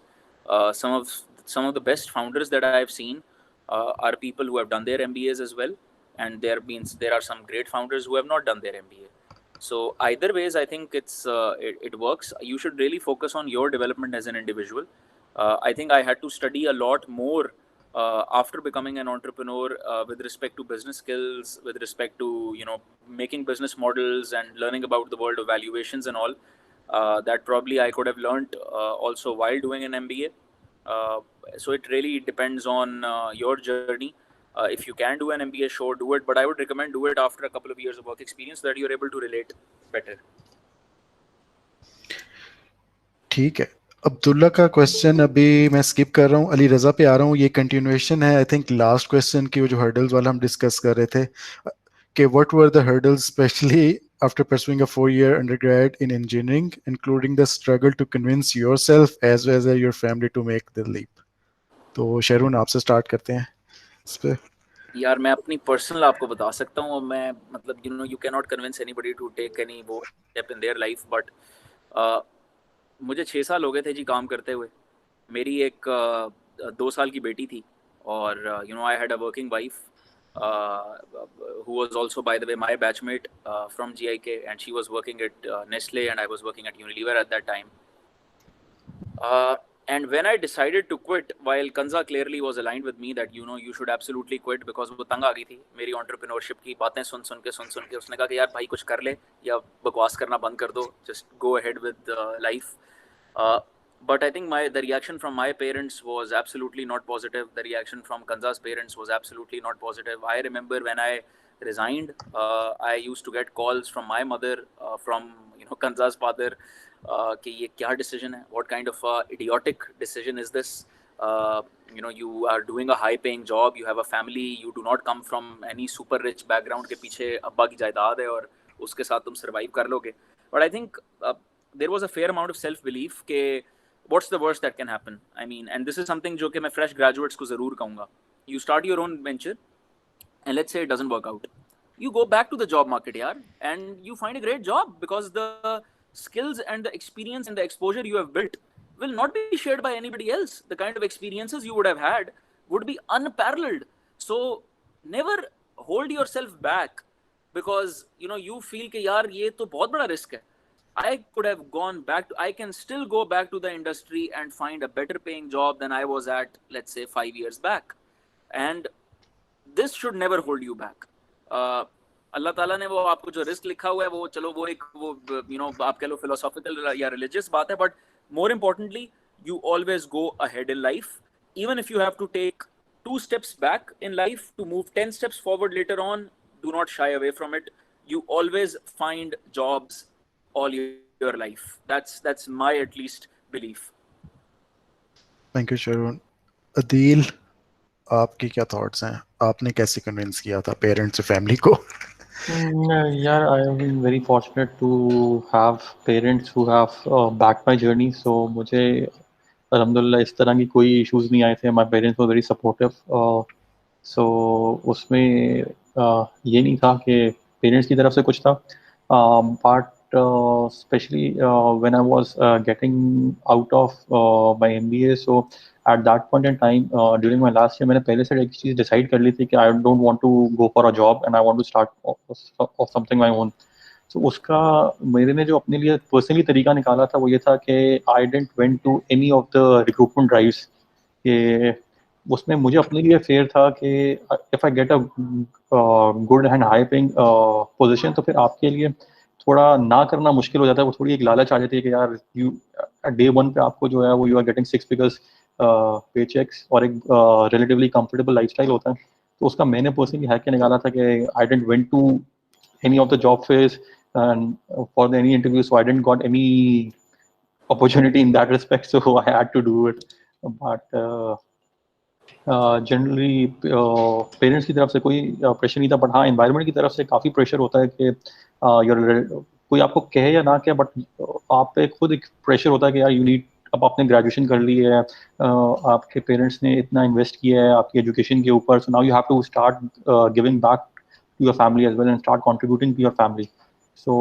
Some of the best founders that I have seen are people who have done their MBAs as well. And there are some great founders who have not done their MBA. So either ways, I think it works. You should really focus on your development as an individual. I think I had to study a lot more after becoming an entrepreneur with respect to business skills, with respect to making business models and learning about the world of valuations and all. That probably I could have learned also while doing an MBA. So it really depends on your journey. If you can do an MBA, sure, do it. But I would recommend do it after a couple of years of work experience so that you're able to relate better. ठीक है, अब्दुल्ला का क्वेश्चन अभी मैं स्किप कर रहा हूँ, अली रजा पे आ रहा हूँ. ये कंटिन्यूएशन है आई थिंक लास्ट क्वेश्चन की, वो जो हर्डल्स वाला हम डिस्कस कर रहे थे कि what were the hurdles specially after pursuing a 4-year undergrad in engineering, including the struggle to convince yourself as well as your family to make the leap. तो शरून आपसे स्टार्ट करते हैं इस पे. यार मैं अपनी पर्सनल आपको बता सकता हूँ. मैं मतलब you cannot convince anybody to take any वो step in their life. But मुझे 6 साल हो गए थे जी काम करते हुए. मेरी एक 2 साल की बेटी थी और I had a working wife who was also, by the way, my batchmate from GIK, and she was working at Nestle and I was working at Unilever at that time. And when I decided to quit, while Kanza clearly was aligned with me that you should absolutely quit, because वो तंग आ गई थी मेरी entrepreneurship की बातें सुन के उसने कहा कि यार भाई कुछ कर ले या बकवास करना बंद कर दो, just go ahead with life. But I think the reaction from my parents was absolutely not positive. The reaction from Kanza's parents was absolutely not positive. I remember when I resigned, I used to get calls from my mother, from Kanza's father, कि ये क्या decision है? What kind of idiotic decision is this? You are doing a high-paying job. You have a family. You do not come from any super rich background के पीछे अब्बा की जायदाद है और उसके साथ तुम survive कर लोगे. But I think there was a fair amount of self-belief कि what's the worst that can happen? I mean, and this is something जो कि मैं fresh graduates को ज़रूर कहूँगा. You start your own venture, and let's say it doesn't work out. You go back to the job market, yaar, and you find a great job, because the skills and the experience and the exposure you have built will not be shared by anybody else. The kind of experiences you would have had would be unparalleled. So never hold yourself back because you feel कि यार ये तो बहुत बड़ा risk है. I could have gone back I can still go back to the industry and find a better paying job than I was at, let's say, 5 years back. And this should never hold you back. अल्लाह ताला ने वो आपको जो रिस्क लिखा हुआ है वो चलो वो एक वो आप कह लो philosophical या religious बात है, but more importantly you always go ahead in life. Even if you have to take 2 steps back in life to move 10 steps forward later on, do not shy away from it. You always find jobs all your life. That's my at least belief. Thank you, Sharon. Adil, आपकी क्या thoughts हैं? आपने कैसे convince किया था parents और family को? Yeah, I have been very fortunate to have parents who have backed my journey. So मुझे अलहम्दुलिल्लाह इस तरह की कोई issues नहीं आए थे. My parents were very supportive. So उसमें ये नहीं था कि parents की तरफ से कुछ था. But especially when I was getting out of my MBA, so at that point in time during my last year मैंने पहले से एक चीज़ decide कर ली थी कि I don't want to go for a job and I want to start of something my own. So उसका मेरे ने जो अपने लिए personally तरीका निकाला था वो ये था कि I didn't went to any of the recruitment drives. कि उसमें मुझे अपने लिए फेयर था कि if I get a good and high paying position तो फिर आपके लिए थोड़ा ना करना मुश्किल हो जाता है. वो थोड़ी एक लालच आ जाती है कि यार यू डे 1 पे आपको जो है वो यू आर गेटिंग 6 फिगर्स पे चेक्स और एक रिलेटिवली कंफर्टेबल लाइफस्टाइल होता है. तो उसका मैंने पर्सनली हैक के निकाला था कि I didn't went to any of the job fairs and for any interview, so I didn't got any opportunity in that respect, so I had to do it. But generally parents की तरफ से कोई प्रेशर नहीं था, बट हाँ एनवायरनमेंट की तरफ से काफ़ी प्रेशर होता है कि कोई आपको कहे या ना कहे, बट आप पे खुद एक प्रेशर होता है कि यार यू नीड, अब आपने ग्रेजुएशन कर ली है, आपके पेरेंट्स ने इतना इन्वेस्ट किया है आपकी एजुकेशन के ऊपर, so now you have to start giving back to your family as well and start contributing to your family. So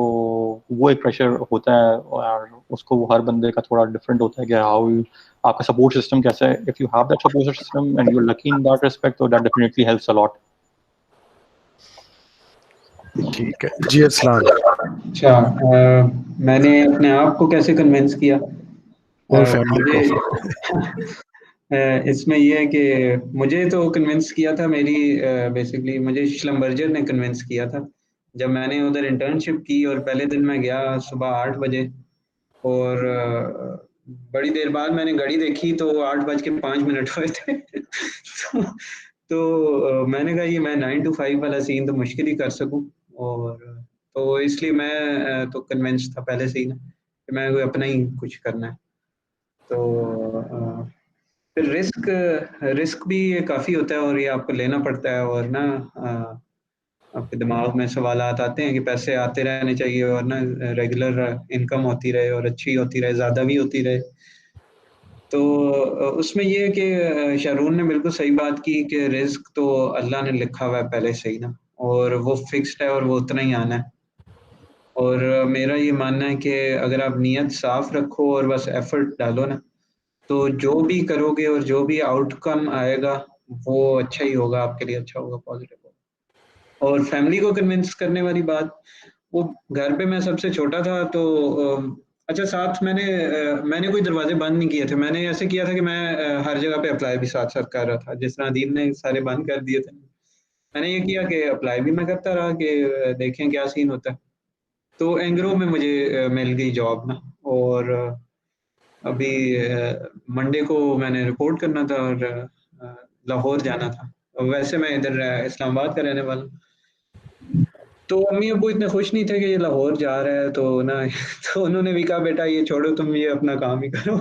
वो एक प्रेशर होता है और उसको वो हर बंदे का थोड़ा डिफरेंट होता है कि हाउ आपका सपोर्ट सिस्टम कैसा है. If you have that support system and you are lucky in that respect, तो that definitely helps a lot. ठीक है जी. अस्लान अच्छा, मैंने अपने आप को कैसे कन्विंस किया? और फैमिली को। इसमें ये है कि मुझे तो कन्विंस किया था मेरी बेसिकली मुझे श्लम्बर्जर ने कन्विंस किया था। जब मैंने उधर इंटर्नशिप की और पहले दिन मैं गया सुबह 8 बजे और बड़ी देर बाद मैंने घड़ी देखी तो 8:05 हुए थे। मैंने कहा ये मैं 9 to 5 वाला सीन तो मुश्किल ही कर सकूं और तो इसलिए मैं तो कन्विंस था पहले से ही ना कि मैं अपना ही कुछ करना है। तो फिर रिस्क भी काफ़ी होता है और ये आपको लेना पड़ता है और ना आपके दिमाग में सवालात आते हैं कि पैसे आते रहने चाहिए और ना रेगुलर इनकम होती रहे और अच्छी होती रहे, ज़्यादा भी होती रहे। तो उसमें ये है कि शारून ने बिल्कुल सही बात की कि रिस्क तो अल्लाह ने लिखा हुआ है पहले से ही ना और वो फिक्स्ड है और वो उतना ही आना है। और मेरा ये मानना है कि अगर आप नीयत साफ रखो और बस एफर्ट डालो ना, तो जो भी करोगे और जो भी आउटकम आएगा, वो अच्छा ही होगा, आपके लिए अच्छा होगा, पॉजिटिव होगा। और फैमिली को कन्विंस करने वाली बात, वो घर पे मैं सबसे छोटा था तो अच्छा साथ मैंने कोई दरवाजे बंद नहीं किए थे। मैंने ऐसे किया था कि मैं हर जगह पे अप्लाई भी साथ-साथ कर रहा था। जिस तरह अदीब ने सारे बंद कर दिए थे। मैंने ये किया कि अप्लाई भी मैं करता रहा कि देखें क्या सीन होता है। तो एंग्रो में मुझे मिल गई जॉब ना और अभी मंडे को मैंने रिपोर्ट करना था और लाहौर जाना था। वैसे मैं इधर इस्लामाबाद का रहने वाला हूँ। तो अम्मी-अब्बू इतने खुश नहीं थे कि ये लाहौर जा रहा है तो ना तो उन्होंने भी कहा बेटा ये छोड़ो तुम ये अपना काम ही करो।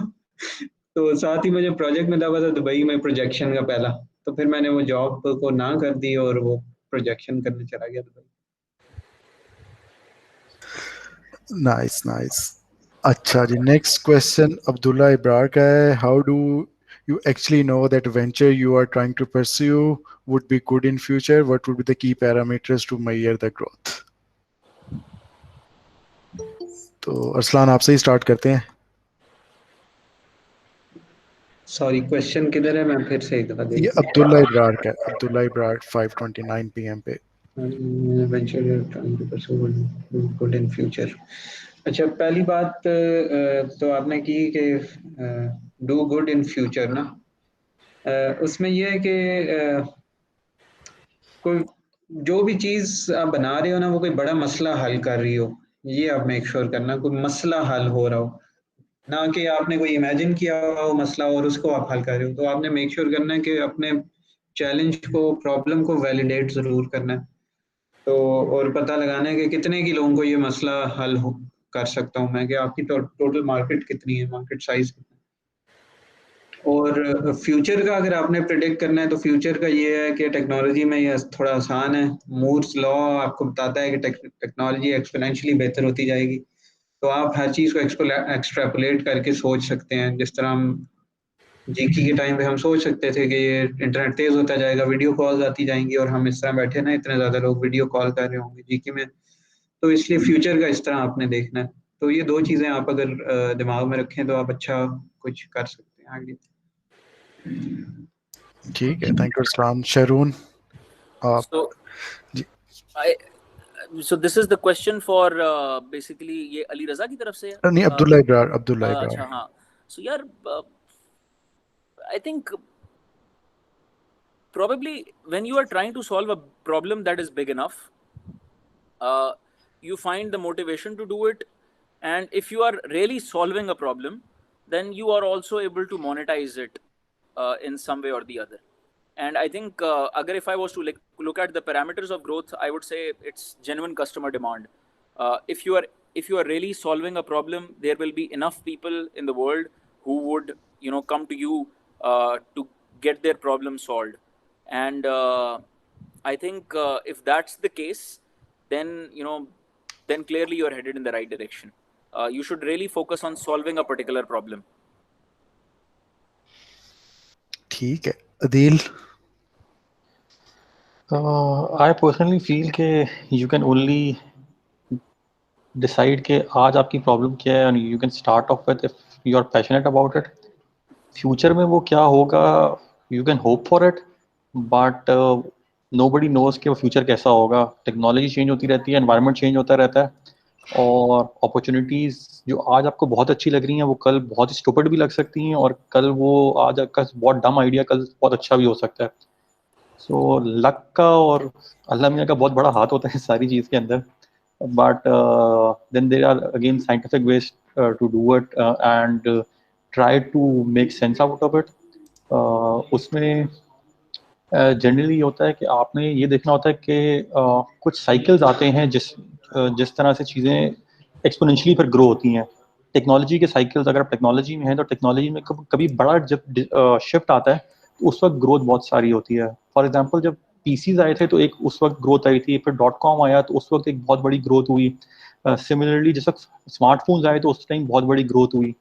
तो साथ ही मुझे प्रोजेक्ट मिला हुआ था दुबई में प्रोजेक्शन का पहला। तो फिर मैंने वो जॉब को ना कर दी और वो प्रोजेक्शन करने चला गया दुबई। Nice nice. अच्छा जी, नेक्स्ट क्वेश्चन अब्दुल्ला इब्रार का है। How do you actually know that venture you are trying to pursue would be good in future? What would be the key parameters to measure the growth? तो अरसलान आपसे ही स्टार्ट करते हैं। सॉरी क्वेश्चन किधर है? मैं फिर से एक दफा ये देख अब्दुल्ला इब्रार का है, अब्दुल्ला इब्रार 5:29 PM पे। Venture trying to pursue good in future. अच्छा पहली बात तो आपने की कि डू गुड इन फ्यूचर ना उसमें ये है कि कोई जो भी चीज़ आप बना रहे हो ना वो कोई बड़ा मसला हल कर रही हो, ये आप मेक श्योर करना कोई मसला हल हो रहा हो, ना कि आपने कोई इमेजिन किया हो मसला और उसको आप हल कर रहे हो। तो आपने मेक श्योर करना है कि अपने चैलेंज को प्रॉब्लम को वैलिडेट ज़रूर करना है। तो और पता लगाना है कि कितने की लोगों को ये मसला हल हो कर सकता हूँ मैं कि आपकी टोटल मार्केट कितनी है, मार्केट साइज़ कितना है। और फ्यूचर का अगर आपने प्रेडिक्ट करना है तो फ्यूचर का ये है कि टेक्नोलॉजी में ये थोड़ा आसान है। मूर्स लॉ आपको बताता है कि टेक्नोलॉजी एक्सपोनेंशियली बेहतर होती जाएगी। तो आप हर चीज़ को एक्सट्रैपोलेट करके सोच सकते हैं। जिस तरह हम जीके के टाइम पे हम सोच सकते थे कि ये इंटरनेट तेज़ होता जाएगा, वीडियो कॉल्स आती जाएँगी और हम इस तरह बैठे ना इतने ज़्यादा लोग वीडियो कॉल कर रहे होंगे जीके में। तो इसलिए फ्यूचर का इस तरह आपने देखना है। तो ये 2 चीज़ें आप अगर दिमाग में रखें तो आप अच्छा कुछ कर सकते हैं आगे। ठीक है, थैंक यू अरसलान। शरून आप So ji. so this is the question for basically ये अली रजा की तरफ से है? नहीं, अब्दुल्ला इब्रार, अब्दुल्ला इब्रार। अच्छा हाँ, so यार I think probably when you are trying to solve a problem that is big enough, you find the motivation to do it, and if you are really solving a problem, then you are also able to monetize it in some way or the other. And I think if I was to look at the parameters of growth, I would say it's genuine customer demand. If you are really solving a problem, there will be enough people in the world who would come to you to get their problem solved. And I think if that's the case, then then clearly you're headed in the right direction. You should really focus on solving a particular problem. ठीक है, अदील। I personally feel कि you can only decide कि आज आपकी प्रॉब्लम क्या है and you can start off with if you are passionate about it. Future में वो क्या होगा you can hope for it, but nobody knows कि वो फ्यूचर कैसा होगा. टेक्नोलॉजी चेंज होती रहती है, एनवायरनमेंट चेंज होता रहता है. और अपॉर्चुनिटीज़ जो आज आपको बहुत अच्छी लग रही हैं वो कल बहुत स्टूपिड भी लग सकती हैं, और कल वो आज आपका बहुत डम आइडिया कल बहुत अच्छा भी हो सकता है। सो लक का और अल्लाह मियाँ का बहुत बड़ा हाथ होता है सारी चीज़ के अंदर, but then there are again scientific ways to do it and try to make sense out of it. उसमें जनरली होता है कि आपने ये देखना होता है कि कुछ साइकिल्स आते हैं जिस तरह से चीज़ें एक्सपोनेंशियली फिर ग्रो होती हैं। टेक्नोलॉजी के साइकिल्स, अगर आप टेक्नोलॉजी में हैं तो टेक्नोलॉजी में कभी बड़ा जब शिफ्ट आता है तो उस वक्त ग्रोथ बहुत सारी होती है। फॉर एग्जांपल जब पीसीज आए थे तो एक उस वक्त ग्रोथ आई थी, फिर .com आया तो उस वक्त एक बहुत बड़ी ग्रोथ हुई। सिमिलरली जिस वक्त स्मार्टफोन्स आए तो उस टाइम बहुत बड़ी ग्रोथ हुई।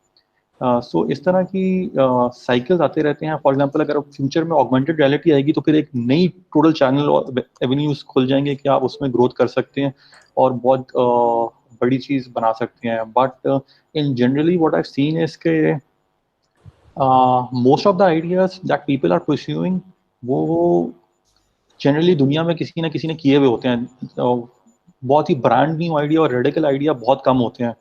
सो इस तरह की साइकिल्स आते रहते हैं। फॉर एग्जांपल अगर फ्यूचर में ऑगमेंटेड रियलिटी आएगी तो फिर एक नई टोटल चैनल और एवेन्यूज खुल जाएंगे कि आप उसमें ग्रोथ कर सकते हैं और बहुत बड़ी चीज़ बना सकते हैं। But in generally what I have seen is के most of the ideas that people are pursuing वो जनरली दुनिया में किसी ना किसी ने किए हुए होते हैं। बहुत ही ब्रांड न्यू आइडिया और रेडिकल आइडिया बहुत कम होते हैं।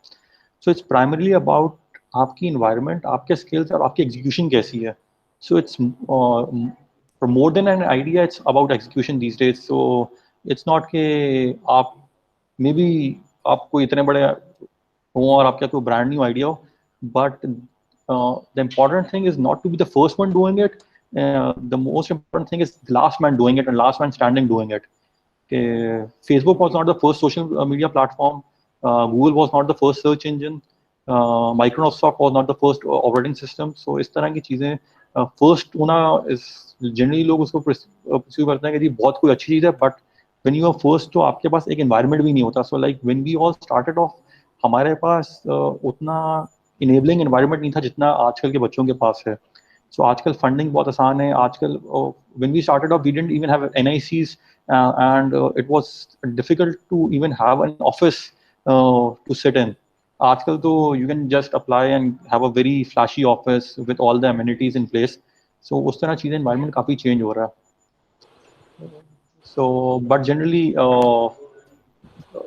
सो इट्स प्राइमरली अबाउट आपकी इन्वायरमेंट, आपके स्किल्स और आपकी एग्जीक्यूशन कैसी है। So it's more than an idea, it's about execution these days. So it's not के आप मे बी आपको इतने बड़े हो और आपका कोई ब्रांड न्यू आइडिया हो, but the important thing is not to be the first one doing it, the most important thing is the last man doing it and last man standing doing it. Facebook was not the first social media platform, Google was not the first search engine, Microsoft was not the first operating system. So इस तरह की चीज़ें फर्स्ट होना इस जनरली लोग उसको परस्यू करते हैं कि जी बहुत कोई अच्छी चीज़ है, but when you are first तो आपके पास एक एनवायरनमेंट भी नहीं होता। So like when we all started off हमारे पास उतना इनेबलिंग एनवायरनमेंट नहीं था जितना आजकल के बच्चों के पास है। सो आजकल फंडिंग बहुत आसान है। आजकल when we started off we didn't even have NICs and it was difficult to even have an office to sit in. आजकल तो you can just apply and have a very flashy office with all the amenities in place. So उस तरह चीज़ें environment काफ़ी change हो रहा है। So but generally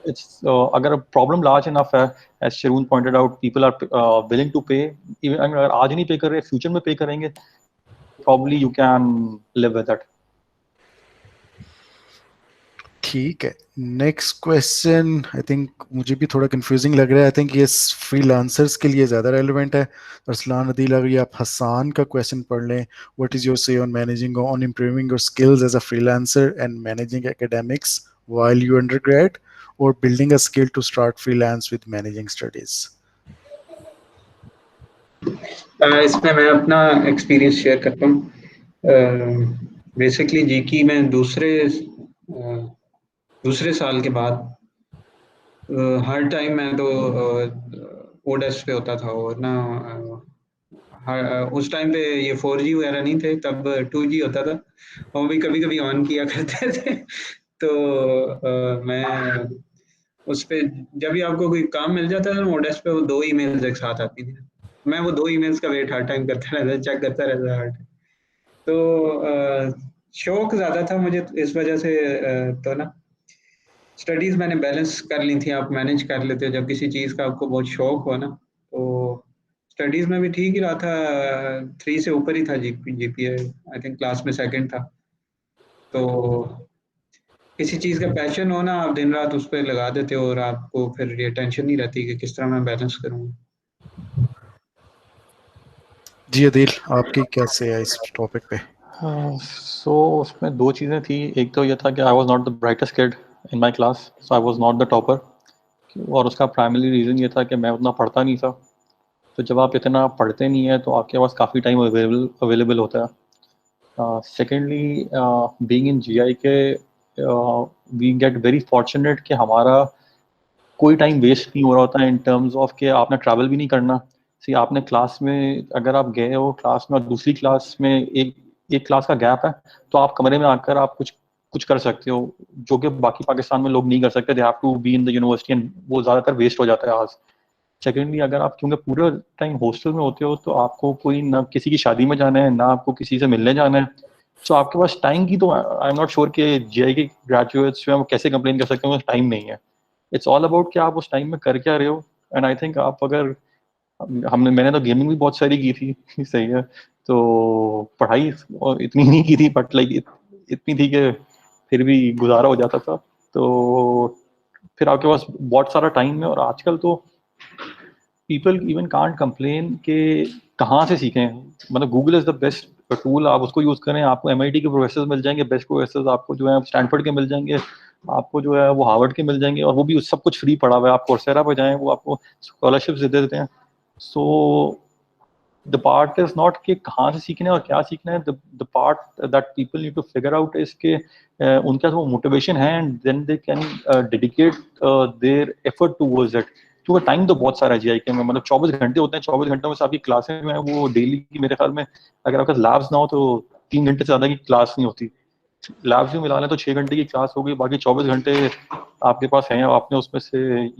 it's अगर problem large enough है, as Sharoon pointed out, people are willing to pay. Even अगर आज नहीं पे कर रहे, future में पे करेंगे, probably you can live with it. ठीक है, नेक्स्ट क्वेश्चन आई थिंक मुझे भी थोड़ा कंफ्यूजिंग लग रहा है। आई थिंक ये फ्रीलांसर्स के लिए ज़्यादा रेलिवेंट है। अरसलान अदील, अगर आप हसान का क्वेश्चन पढ़ लें, what is your say on managing on improving your skills as a freelancer and managing academics while you undergrad और building a skill to start freelance with managing studies. इसमें मैं अपना एक्सपीरियंस शेयर करता हूँ। बेसिकली जी की मैं दूसरे साल के बाद हर टाइम मैं तो ओडेस्क पे होता था, और ना उस टाइम पे ये 4G वगैरह नहीं थे, तब 2G होता था, और भी कभी कभी ऑन किया करते थे। तो मैं उस पे जब भी आपको कोई काम मिल जाता था ओडेस्क पे, वो 2 ईमेल्स एक साथ आती थी, मैं वो 2 ईमेल्स का वेट हर टाइम करता रहता, चेक करता रहता हर टाइम। तो शौक ज़्यादा था मुझे इस वजह से, तो ना स्टडीज़ मैंने बैलेंस कर ली थी। आप मैनेज कर लेते हो जब किसी चीज़ का आपको बहुत शौक हो ना, तो स्टडीज़ में भी ठीक ही रहा था। 3 से ऊपर ही था GPA, आई थिंक क्लास में सेकंड था। तो किसी चीज़ का पैशन हो ना, आप दिन रात उस पर लगा देते हो और आपको फिर ये टेंशन नहीं रहती कि किस तरह मैं बैलेंस करूँ। जी अदील, आपकी कैसे है इस टॉपिक पे? सो उसमें 2 चीज़ें थी। एक तो ये था कि I was not the brightest kid in my class, so I was not the topper, और उसका प्राइमरी रीज़न ये था कि मैं उतना पढ़ता नहीं था। तो जब आप इतना पढ़ते नहीं है तो आपके पास काफ़ी टाइम अवेलेबल होता है। सेकेंडली बीइंग इन GI के वी गेट वेरी फॉर्चुनेट कि हमारा कोई टाइम वेस्ट नहीं हो रहा होता है इन टर्म्स ऑफ कि आपने ट्रैवल भी नहीं करना। सी आपने क्लास में अगर आप गए हो क्लास में और दूसरी क्लास में एक क्लास का गैप है, तो आप कमरे में आकर आप कुछ कर सकते हो, जो कि बाकी पाकिस्तान में लोग नहीं कर सकते। They have to be in the university and वो ज़्यादातर वेस्ट हो जाता है आज। सेकेंडली अगर आप क्योंकि पूरा टाइम हॉस्टल में होते हो तो आपको कोई ना किसी की शादी में जाना है ना आपको किसी से मिलने जाना है। सो आपके पास टाइम की तो आई एम नॉट श्योर कि GI के ग्रेजुएट्स जो है वो कैसे कंप्लेन कर सकते हैं, टाइम नहीं है। इट्स ऑल अबाउट कि आप उस टाइम में कर क्या रहे हो. एंड आई थिंक आप अगर मैंने तो गेमिंग भी बहुत सारी की थी सही है, तो पढ़ाई इतनी नहीं की थी, बट लाइक इतनी थी कि फिर भी गुजारा हो जाता था. तो फिर आपके पास बहुत सारा टाइम है, और आजकल तो पीपल इवन कांट कंप्लेन कि कहाँ से सीखें. मतलब Google is the best tool, आप उसको यूज करें, आपको MIT के प्रोफेसर मिल जाएंगे, बेस्ट प्रोफेसर आपको जो है स्टैनफोर्ड के मिल जाएंगे, आपको जो है वो हार्वर्ड के मिल जाएंगे, और वो भी सब कुछ फ्री पड़ा हुआ है. आप कोर्सेरा पे जाएं, वो आपको स्कॉलरशिप दे देते हैं. So the part is not कि कहाँ से सीखना है और क्या सीखना है. The part that people need to figure out is के उनके पास वो मोटिवेशन है, and then they can dedicate their effort towards it. क्योंकि टाइम तो बहुत सारा है GIK में, मतलब 24 घंटे होते हैं. 24 घंटों में से आपकी क्लासें जो है वो डेली की, मेरे ख्याल में अगर आपके लैब्स ना हो तो 3 घंटे से ज़्यादा की क्लास नहीं होती. लैब्स भी मिला लें तो 6 घंटे की क्लास होगी, बाकी 24 घंटे आपके पास हैं. आपने उसमें से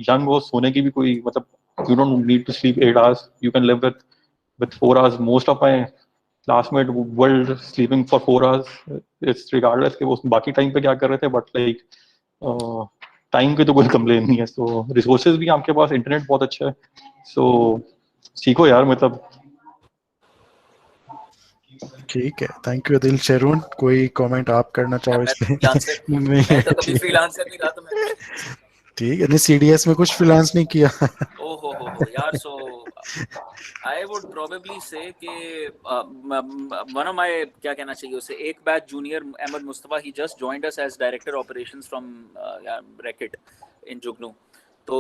यंग हो, सोने की भी कोई मतलब, you don't need to sleep 8 hours, you can live with 4 hours. Most of my classmate were sleeping for 4 hours. It's regardless कि वो बाकी टाइम पे क्या कर रहे थे, बट लाइक टाइम पे तो कोई कंप्लेन नहीं है. सो रिसोर्सेज भी आपके पास, इंटरनेट बहुत अच्छा है. सो सीखो यार, मतलब. ठीक है, थैंक यू दिल. शेरून, कोई कमेंट आप करना चाहो इस पे? मैं तो कभी फ्रीलांसर नहीं रहा, तो मैं कुछ नहीं कह सकता. ठीक है, नहीं CDS में कुछ फ्रीलांस नहीं किया? हो यार. सो I would probably say कि one of my, क्या कहना चाहिए उसे, एक batch junior Ahmed Mustafa, he just joined us as director operations from Reckitt in Jugnu. तो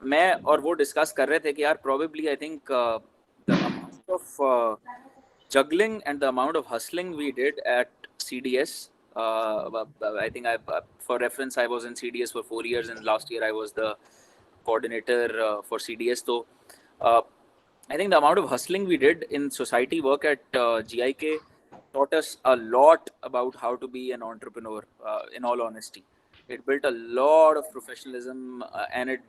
मैं और वो डिस्कस कर रहे थे कि यार probably I think the amount of juggling and the amount of hustling we did at CDS. I think for reference, I was in CDS for 4 years, and last year I was the coordinator for CDS. So I think the amount of hustling we did in society work at GIK taught us a lot about how to be an entrepreneur, in all honesty. It built a lot of professionalism, and it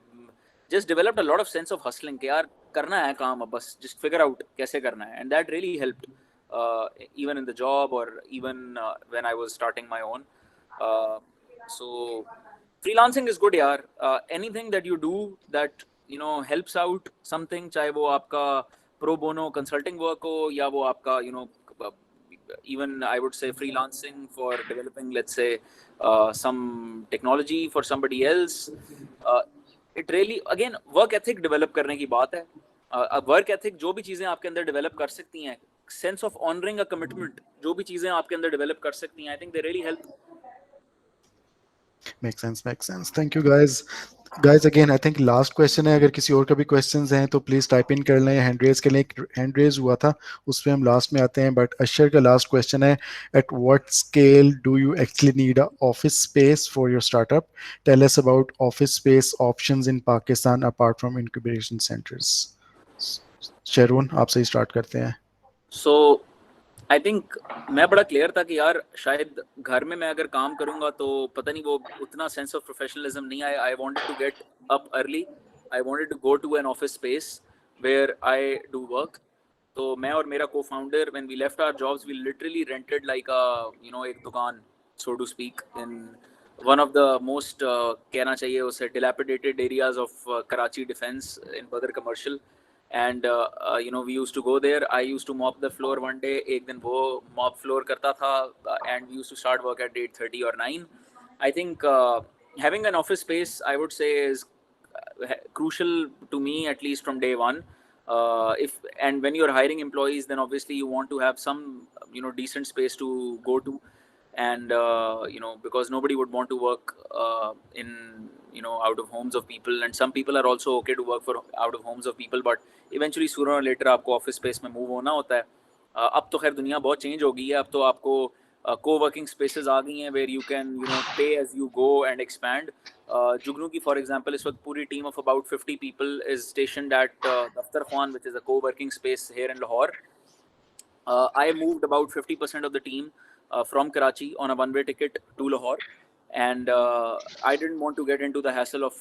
just developed a lot of sense of hustling कि यार करना है काम, अब बस just figure out कैसे करना है. And that really helped, even in the job, or even when I was starting my own. So freelancing is good यार. Anything that you do that helps out something, चाहे वो आपका pro bono consulting work हो, या वो आपका even I would say freelancing for developing, let's say, some technology for somebody else. It really, again, work ethic develop करने की बात है. वर्क एथिक जो भी चीजें आपके अंदर डेवलप कर सकती हैं, sense of honouring a commitment, जो भी चीजें आपके अंदर डेवलप कर सकती हैं, I think they really help. Makes sense. Thank you guys again. I think last question है, अगर किसी और का भी questions हैं तो please type in कर लें. hand raise के लिए hand raise हुआ था, उस पे हम last में आते हैं. but अशर का last question है, at what scale do you actually need a office space for your startup? Tell us about office space options in Pakistan apart from incubation centers. शेरून, आपसे ही start करते हैं. So आई थिंक मैं बड़ा क्लियर था कि यार शायद घर में मैं अगर काम करूंगा तो पता नहीं वो उतना सेंस ऑफ प्रोफेशनलिज्म नहीं आए. I wanted to get up early, I wanted to go to an office space where I do work. तो मैं और मेरा co-founder, when we left our jobs, we literally rented like एक दुकान, so to speak, in one of the most कहना चाहिए उसे dilapidated areas of Karachi Defence in Badr Commercial. And we used to go there. I used to mop the floor one day, एक दिन वो mop floor करता था, and we used to start work at 8:30 or 9. I think having an office space, I would say, is crucial to me, at least from day one. And when you're hiring employees, then obviously you want to have some decent space to go to, and because nobody would want to work in out of homes of people, and some people are also okay to work for out of homes of people, but eventually sooner or later आपको office space में move होना होता है. अब तो खैर दुनिया बहुत change हो गई है. अब तो आपको co-working spaces आ गई हैं where you can pay as you go and expand. जुगनू की for example इस वक्त पूरी team of about 50 people is stationed at Daftar Khan, which is a co-working space here in Lahore. I moved about 50% of the team from Karachi on a one-way ticket to Lahore, and I didn't want to get into the hassle of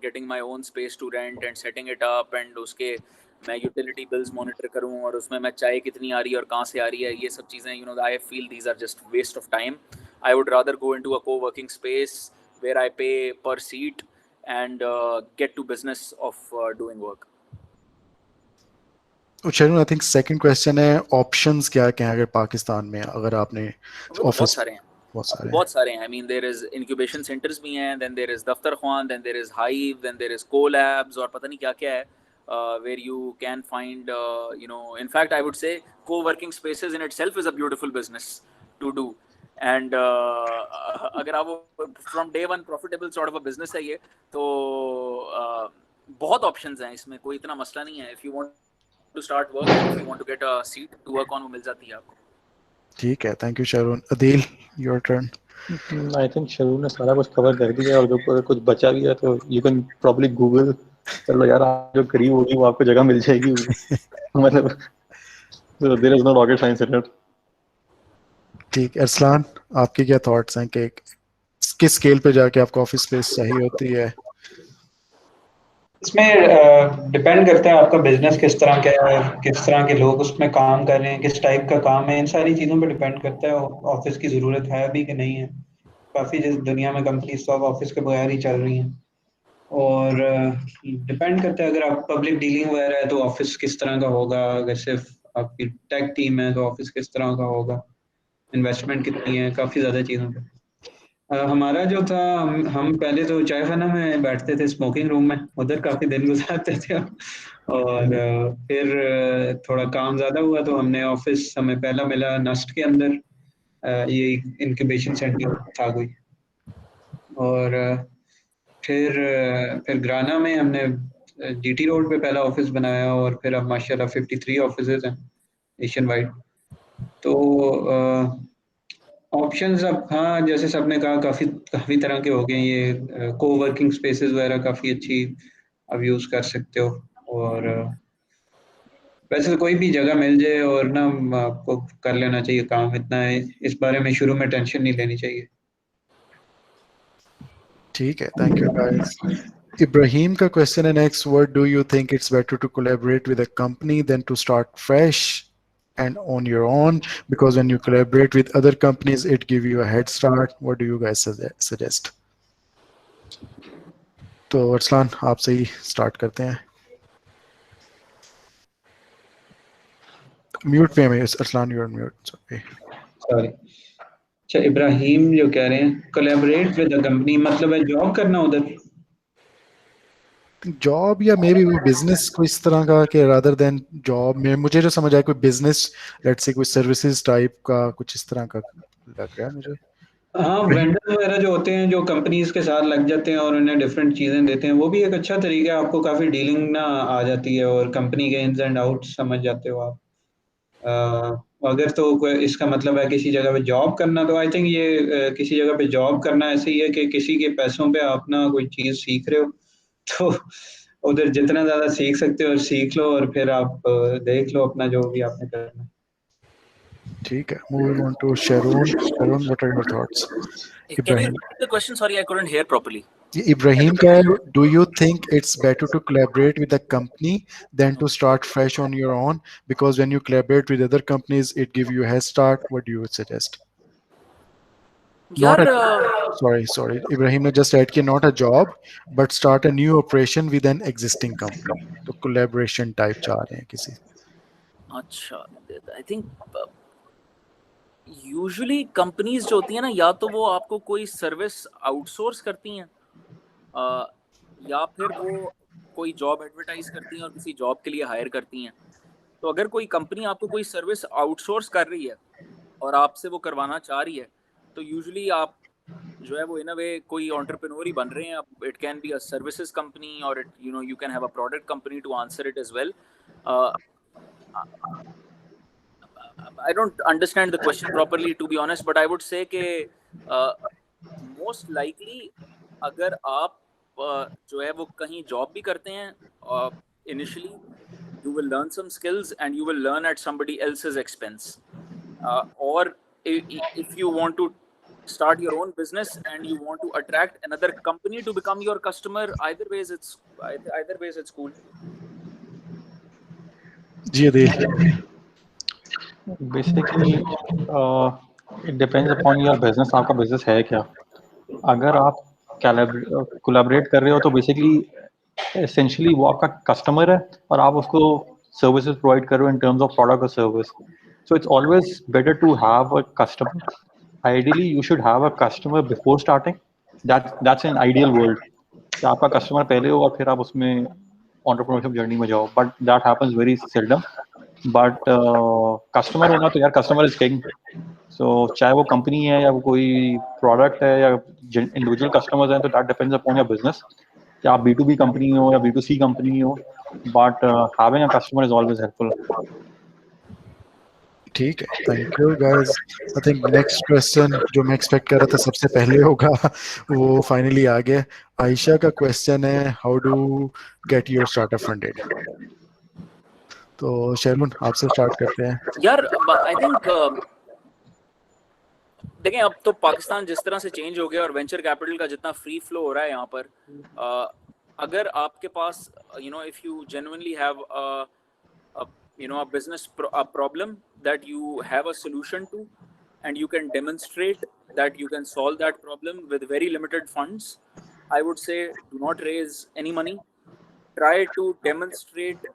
getting my own space to rent and setting it up, and उसके मैं utility bills monitor करूँ और उसमें मैं चाय कितनी आ रही है और कहाँ से आ रही है, ये सब चीज़ें I feel these are just waste of time. I would rather go into a co-working space where I pay per seat, and get to business of doing work. Sharoon, I think second question है ऑप्शंस क्या क्या हैं अगर पाकिस्तान में अगर आपने बहुत सारे हैं, बहुत बहुत सारे हैं. I mean there is incubation centers भी हैं, then there is दफ्तर ख्वान, then there is Hive, then there is Co-Labs और पता नहीं क्या क्या है, where you can find in fact I would say co-working spaces in itself is a beautiful business to do. And अगर आप from day one profitable sort of a business है ये, तो बहुत options हैं इसमें, कोई इतना मसला नहीं है. If you want to start work, if you want to get a seat to work on, वो मिल जाती है आपको. ठीक है, thank you Sharoon. Adeel, your turn. I think Sharoon ने सारा कुछ कवर कर दिया, और जो कुछ बचा भी है तो यू कैन प्रॉब्ली गूगल कर लो यार, जो करीब होगी वो आपको जगह मिल जाएगी. मतलब there is no rocket science in it. ठीक है, अरसलान, आपके क्या थॉट्स हैं कि किस स्केल पे जाके आपको ऑफिस स्पेस चाहिए होती है? इसमें डिपेंड करता है आपका बिजनेस किस तरह का है, किस तरह के लोग उसमें काम कर रहे हैं, किस टाइप का काम है, इन सारी चीज़ों पे डिपेंड करता है ऑफिस की ज़रूरत है भी कि नहीं है. काफ़ी जिस दुनिया में कंपनीज तो अब ऑफिस के बगैर ही चल रही हैं. और डिपेंड करता है, अगर आप पब्लिक डीलिंग वगैरह है तो ऑफिस किस तरह का होगा, अगर सिर्फ आपकी टेक टीम है तो ऑफिस किस तरह का होगा, इन्वेस्टमेंट कितनी है, काफ़ी ज़्यादा चीज़ों पे. हमारा जो था, हम पहले तो चाय खाना में बैठते थे, स्मोकिंग रूम में, उधर काफ़ी दिन गुजारते थे. और फिर थोड़ा काम ज़्यादा हुआ तो हमने ऑफिस, हमें पहला मिला नस्ट के अंदर, ये इंक्यूबेशन सेंटर था कोई. और फिर ग्राना में हमने जीटी रोड पे पहला ऑफिस बनाया, और फिर अब माशाल्लाह 53 ऑफिसेज हैं नेशन वाइड. तो ऑप्शंस अब, हाँ, जैसे सबने कहा, काफ़ी तरह के हो गए. ये को वर्किंग स्पेसेस वगैरह काफ़ी अच्छी अब यूज़ कर सकते हो. और वैसे तो कोई भी जगह मिल जाए और ना आपको कर लेना चाहिए काम. इतना है, इस बारे में शुरू में टेंशन नहीं लेनी चाहिए. ठीक है, थैंक यू गाइस. इब्राहिम का क्वेश्चन है next. What do you think it's better to collaborate with a company than to start fresh and on your own, because when you collaborate with other companies it give you a head start? What do you guys suggest? तो अरसलान, आपसे ही स्टार्ट करते हैं. म्यूट पे है Arsalan, you are mute. Sorry. अच्छा, इब्राहिम जो कह रहे हैं कोलैबोरेट विद अ कंपनी, मतलब है जॉब करना उधर, जॉब या मे बी वो बिजनेस कोई इस तरह का कि रादर देन जॉब में मुझे जो समझ आया कोई बिजनेस, लेट्स से कोई सर्विसेज टाइप का कुछ इस तरह का लग रहा है मुझे. हाँ, वेंडर वगैरह जो होते हैं जो कंपनीज के साथ लग जाते हैं और उन्हें डिफरेंट चीज़ें देते हैं, वो भी एक अच्छा तरीका है. आपको काफ़ी डीलिंग ना आ जाती है और कंपनी के इन्स एंड आउट्स समझ जाते हो आप. अगर तो इसका मतलब है किसी जगह पे जॉब करना, तो आई थिंक ये किसी जगह पे जॉब करना ऐसे ही है कि किसी के पैसों पे आप ना कोई चीज़ सीख रहे हो, तो उधर जितना ज़्यादा सीख सकते हो और सीख लो, और फिर आप देख लो अपना जो भी आपने करना. ठीक है, moving on to Sharoon. Sharoon, what are your thoughts? Can you repeat the question? Sorry, I couldn't hear properly. Ibrahim का है, do you think it's better to collaborate with a company than to start fresh on your own, because when you collaborate with other companies it give you a head start? What do you suggest? यार, sorry, Ibrahim ने just add कि not a job but start a new operation with an existing company, तो collaboration type चाह रहे हैं किसी. अच्छा, आई थिंक यूजुअली कंपनीज जो होती है ना, या तो वो आपको कोई सर्विस आउटसोर्स करती हैं, या फिर वो कोई जॉब एडवर्टाइज करती हैं और किसी जॉब के लिए हायर करती हैं. तो अगर कोई कंपनी आपको कोई सर्विस आउटसोर्स कर रही है और आपसे वो करवाना चाह रही है, तो यूजुअली आप जो है वो इन अ वे कोई एंटरप्रेन्योर ही बन रहे हैं. अब it can be a services company, और it you can have a product company to answer it as well. I don't understand the question properly, to be honest, but I would say कि most likely अगर आप जो है वो कहीं जॉब भी करते हैं, initially you will learn some skills and you will learn at somebody else's expense. Or if you want to start your own business and you want to attract another company to become your customer, either ways it's cool. जी Adeel. Basically it depends upon your business. आपका बिजनेस है क्या? अगर आप कोलैबोरेट कर रहे हो तो बेसिकली एसेंशियली वो आपका कस्टमर है और आप उसको सर्विसेज प्रोवाइड कर रहे हो इन टर्म्स ऑफ प्रोडक्ट और service. So it's always better to have a customer. Ideally, you should have a customer before starting. That's an ideal world. कि आपका कस्टमर पहले हो और फिर आप उसमें एंटरप्रेन्योरशिप जर्नी में जाओ. But that happens very seldom. But customer होना तो यार कस्टमर इज किंग. So चाहे वो कंपनी है या वो कोई प्रोडक्ट है या इंडिविजुअल कस्टमर्स हैं, तो that depends upon your business कि आप B2B कंपनी हो या B2C कंपनी हो. But having a customer is always helpful. ठीक है, thank you guys. I think next question जो मैं एक्सपेक्ट कर रहा था सबसे पहले होगा वो फाइनली आ गया. आयशा का क्वेश्चन है, how do get your startup funded. तो शर्मुन आपसे स्टार्ट करते हैं. यार आई थिंक देखें, अब तो पाकिस्तान जिस तरह से चेंज हो गया और वेंचर कैपिटल का जितना फ्री फ्लो हो रहा है यहाँ पर, अगर आपके पास if you genuinely have a business problem that you have a solution to, and you can demonstrate that you can solve that problem with very limited funds, I would say do not raise any money. Try to demonstrate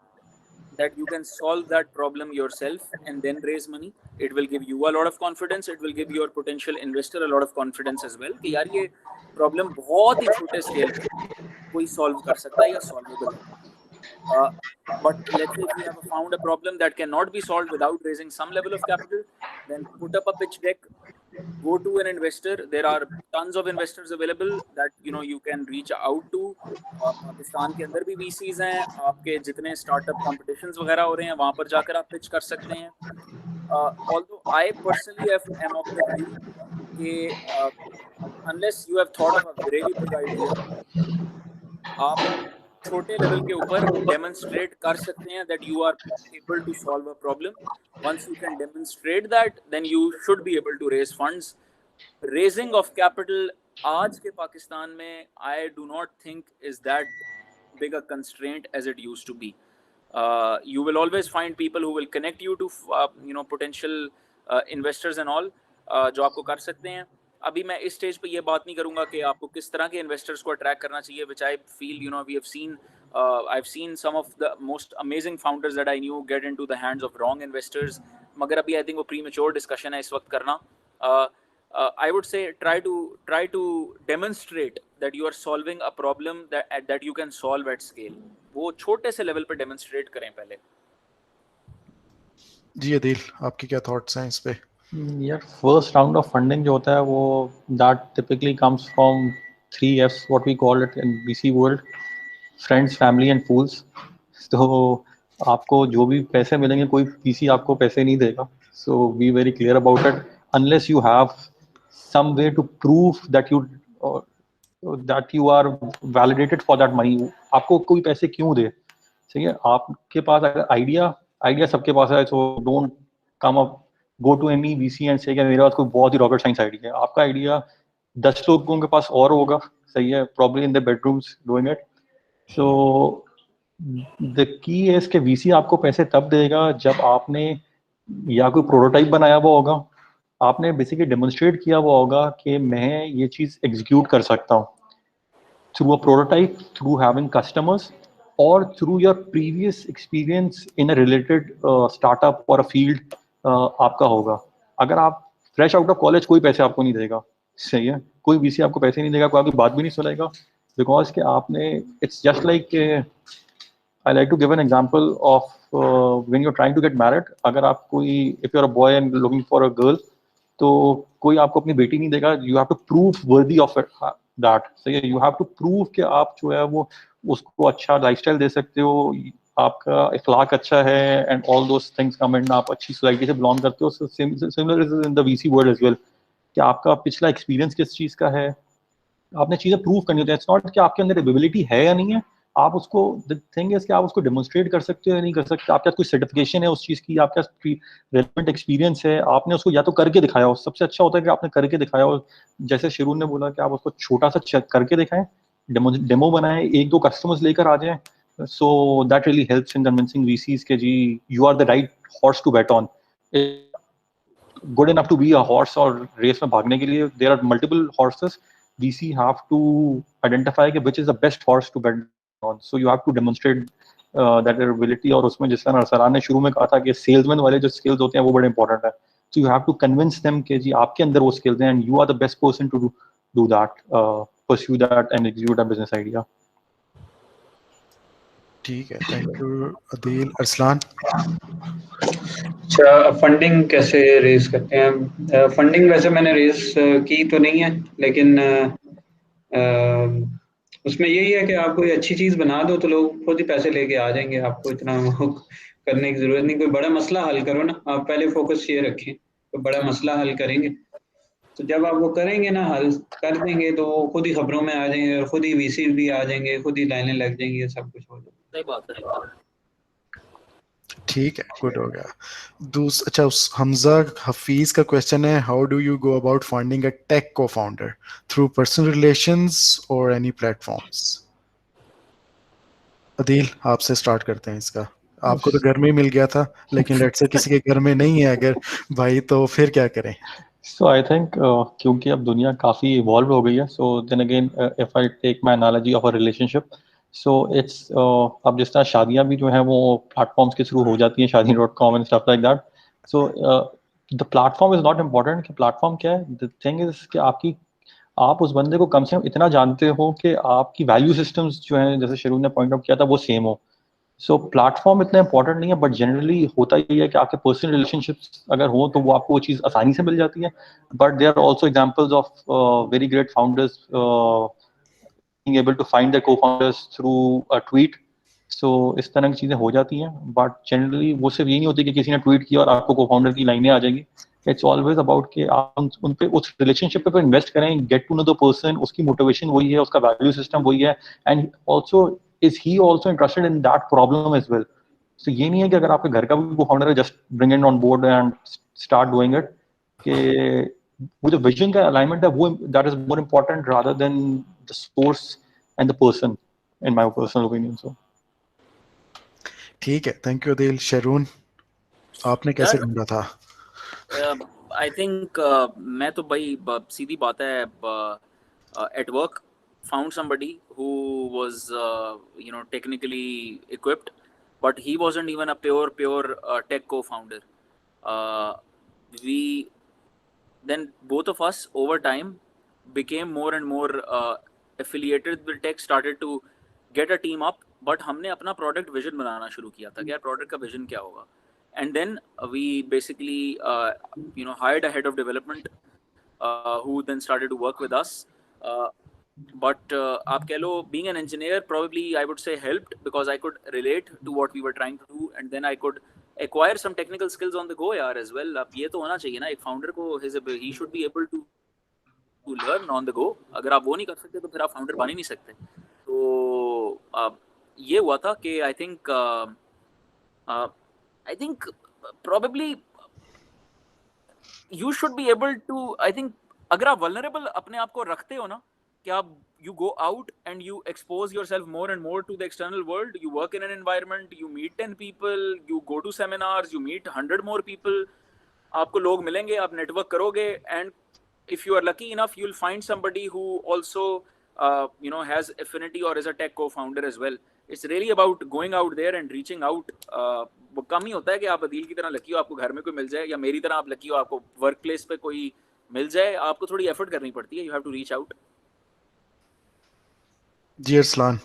that you can solve that problem yourself and then raise money. It will give you a lot of confidence. It will give your potential investor a lot of confidence as well कि यार ये problem बहुत ही छोटे scale पे कोई solve कर सकता है या solvable है. But let's say if you have found a problem that cannot be solved without raising some level of capital, then put up a pitch deck, go to an investor. There are tons of investors available that you can reach out to. Pakistan के अंदर भी VCs हैं, आपके जितने स्टार्टअप कॉम्पिटिशन्स वगैरह हो रहे हैं वहाँ पर जाकर आप पिच कर सकते हैं. Although I personally am of the view कि unless you have thought of a really big idea, आप छोटे लेवल के ऊपर डेमोन्स्ट्रेट कर सकते हैं that you are able to solve a problem. Once you can demonstrate that, then you should be able to raise funds. Raising of capital आज के पाकिस्तान में I do not think is that big a constraint as it used to be. You will always find people who will connect you to potential investors and all, जो आपको कर सकते हैं. अभी मैं इस स्टेज पे ये बात नहीं करूंगा कि आपको किस तरह के इन्वेस्टर्स को अट्रैक्ट करना चाहिए, which I feel I've seen some of the most amazing founders that I knew get into the hands of wrong investors. मगर अभी I think वो premature discussion है इस वक्त करना. I would say try to demonstrate that you are solving a problem that you can solve at scale. वो छोटे से लेवल पे demonstrate करें पहले. जी अदील, आपके क्या थॉट्स हैं इस पे? यार फर्स्ट राउंड ऑफ फंडिंग जो होता है वो that typically comes from 3 F's what we call it in VC world, friends, family and fools. तो आपको जो भी पैसे मिलेंगे कोई VC आपको पैसे नहीं देगा. So be very clear about it unless you have some way to prove that you are validated for that money. आपको कोई पैसे क्यों दे? ठीक है, आपके पास अगर आइडिया सबके पास है, so don't come up go to any VC and say कि मेरे पास कोई बहुत ही रॉकेट साइंस आइडिया है. आपका आइडिया 10 लोगों के पास और होगा, सही है, probably in their bedrooms doing it. So the key is कि VC आपको पैसे तब देगा जब आपने या कोई प्रोटोटाइप बनाया हुआ होगा, आपने बेसिकली डेमोन्स्ट्रेट किया हुआ होगा कि मैं ये चीज़ एग्जीक्यूट कर सकता हूँ through a prototype, through having customers, or through your previous experience in a related startup or a field. आपका होगा. अगर आप फ्रेश आउट ऑफ कॉलेज, कोई पैसे आपको नहीं देगा, सही है, कोई VC आपको पैसे नहीं देगा, कोई आपकी बात भी नहीं सुनेगा, बिकॉज कि आपने it's just like I like to give an example of when you are trying to get married. अगर आप कोई if you are a boy and looking for a girl, तो कोई आपको अपनी बेटी नहीं देगा. You have to prove worthy of that, सही है, यू हैव टू प्रूव कि आप जो है वो उसको अच्छा लाइफस्टाइल दे सकते हो, आपका इखलाक अच्छा है, and all those things come in, आप अच्छी सोसाइटी से बिलोंग करते हो. Similar is in the VC world as well कि आपका पिछला एक्सपीरियंस किस चीज़ का है, आपने चीज़ें प्रूव करनी होती है. इट्स नॉट कि आपके अंदर एबिलिटी है या नहीं है, आप उसको द थिंग इज कि आप उसको डेमोन्स्ट्रेट कर सकते हो या नहीं कर सकते. आपके पास कोई सर्टिफिकेशन है उस चीज़ की, आपके पास रेलेवेंट एक्सपीरियंस है, आपने उसको या तो करके दिखाया हो. सबसे अच्छा होता है कि आपने करके दिखाया हो. जैसे शिरून ने बोला कि आप उसको छोटा सा करके दिखाएं, डेमो बनाएं, 1-2 कस्टमर्स लेकर आ जाएं. So that really helps in convincing VCs कि जी you are the right horse to bet on. Good enough to be a horse और रेस में भागने के लिए there are multiple horses, VC have to identify कि which is the best horse to bet on. So you have to demonstrate that ability. और उसमें जिस तरह अरसलान ने शुरू में कहा था कि सेल्समैन वाले जो स्किल्स होते हैं वो बड़े इंपॉर्टेंट है. So you have to convince them कि जी आपके अंदर वो स्किल्स हैं and you are the best person to do that, pursue that and execute a business idea. ठीक है, थैंक यू अदील. अरसलान. अच्छा, फंडिंग कैसे रेज करते हैं? फंडिंग वैसे मैंने रेज की तो नहीं है, लेकिन उसमें यही है कि आप कोई अच्छी चीज़ बना दो तो लोग खुद ही पैसे लेके आ जाएंगे. आपको इतना वो करने की ज़रूरत नहीं. कोई बड़ा मसला हल करो ना, आप पहले फोकस ये रखें, तो बड़ा मसला हल करेंगे, तो जब आप वो करेंगे ना, हल कर देंगे, तो वो खुद ही खबरों में आ जाएंगे और खुद ही वीसी भी आ जाएंगे, खुद ही लाइनें लग जाएंगी, सब कुछ हो जाएगा. सही बात है. ठीक है, गुड हो गया. अच्छा, हमजा हफीज का क्वेश्चन है, how do you go about finding a tech co-founder, through personal relations और एनी प्लेटफॉर्म्स? अदील, आपसे स्टार्ट करते हैं इसका. आपको तो घर में ही मिल गया था, लेकिन लेट्स से किसी के घर में नहीं है अगर भाई, तो फिर क्या करें? So I think क्योंकि अब दुनिया काफ़ी इवॉल्व हो गई है, so then again if I take my analogy of a relationship, so it's अब जिस तरह शादियाँ भी जो हैं वो प्लेटफॉर्म्स के थ्रू हो जाती हैं, shaadi.com and stuff like that. So the platform is not important कि प्लेटफॉर्म क्या है. The thing is कि आप उस बंदे को कम से कम इतना जानते हो कि आपकी वैल्यू सिस्टम्स जो हैं, जैसे शुरू ने पॉइंट आउट किया था, वो सेम हो. सो प्लेटफॉर्म इतना इंपॉर्टेंट नहीं है, बट जनरली होता ही है कि आपके पर्सनल रिलेशनशिप्स अगर हो तो वो आपको वो चीज़ आसानी से मिल जाती है. But there are also examples of very great founders being able to find their co-founders through a tweet. So इस तरह की चीज़ें हो जाती हैं, बट जनरली वो सिर्फ ये नहीं होती कि किसी ने ट्वीट किया और आपको को-फाउंडर की लाइनें आ जाएंगी. इट्स ऑलवेज अबाउट कि आप उन पे उस रिलेशनशिप पे इन्वेस्ट करें, get to know the person, उसकी मोटिवेशन वही है, उसका वैल्यू सिस्टम वही है, and also is he also interested in that problem as well. So ये नहीं है कि अगर आपके घर का भी co-founder है, just bring it on board and start doing it. कि वो जो विजन का अलाइनमेंट है वो that is more important rather than the source and the person, in my personal opinion. So ठीक है, थैंक यू अदील. शरून, आपने कैसे ढूंढा था? आई थिंक मैं तो भाई सीधी बात है, at work found somebody who was technically equipped, but he wasn't even a pure tech co-founder. We then both of us over time became more and more affiliated with tech, started to get a team up, but हमने अपना product vision बनाना शुरू किया था कि यार product का vision क्या होगा. And then we basically hired a head of development who then started to work with us. But आप कह लो, being an engineer probably I would say helped, because I could relate to what we were trying to do, and then I could acquire some technical skills on the go यार as well. अब ये तो होना चाहिए ना एक founder को, he should be able to learn on the go. अगर आप वो नहीं कर सकते तो फिर आप founder बन ही नहीं सकते. तो ये हुआ था कि I think probably you should be able to, I think अगर आप vulnerable अपने आप को रखते हो ना, कि आप you go out and you expose yourself more and more to the external world, you work in an environment, you meet 10 people, you go to seminars, you meet 100 more people, आपको लोग मिलेंगे, आप network करोगे, and if you are lucky enough you'll find somebody who also has affinity or is a tech co-founder as well. It's really about going out there and reaching out. वो कम ही होता है कि आप अदील की तरह लकी हो आपको घर में कोई मिल जाए, या मेरी तरह आप लकी हो आपको वर्क प्लेस पे कोई मिल जाए. आपको थोड़ी एफर्ट करनी पड़ती है, you have to reach out. जी अरसलान,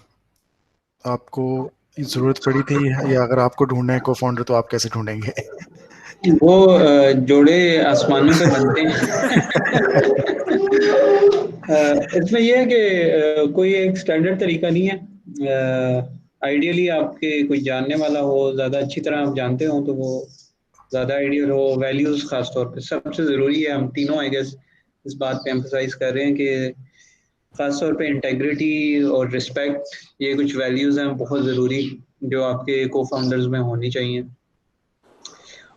आपको जरूरत पड़ी थी, या अगर आपको ढूंढना है को-फाउंडर तो आप कैसे ढूंढेंगे? वो जोड़े आसमानों पे बनते हैं. इसमें यह है कि कोई एक स्टैंडर्ड तरीका नहीं है. आइडियली आपके कोई जानने वाला हो, ज़्यादा अच्छी तरह आप जानते हो तो वो ज़्यादा आइडियल हो. वैल्यूज़ खास तौर पे सबसे ज़रूरी है. हम तीनों आई गेस इस बात पे एम्फसाइज कर रहे हैं कि खास तौर पे इंटेग्रिटी और रिस्पेक्ट, ये कुछ वैल्यूज़ हैं बहुत ज़रूरी जो आपके को फाउंडर्स में होनी चाहिए.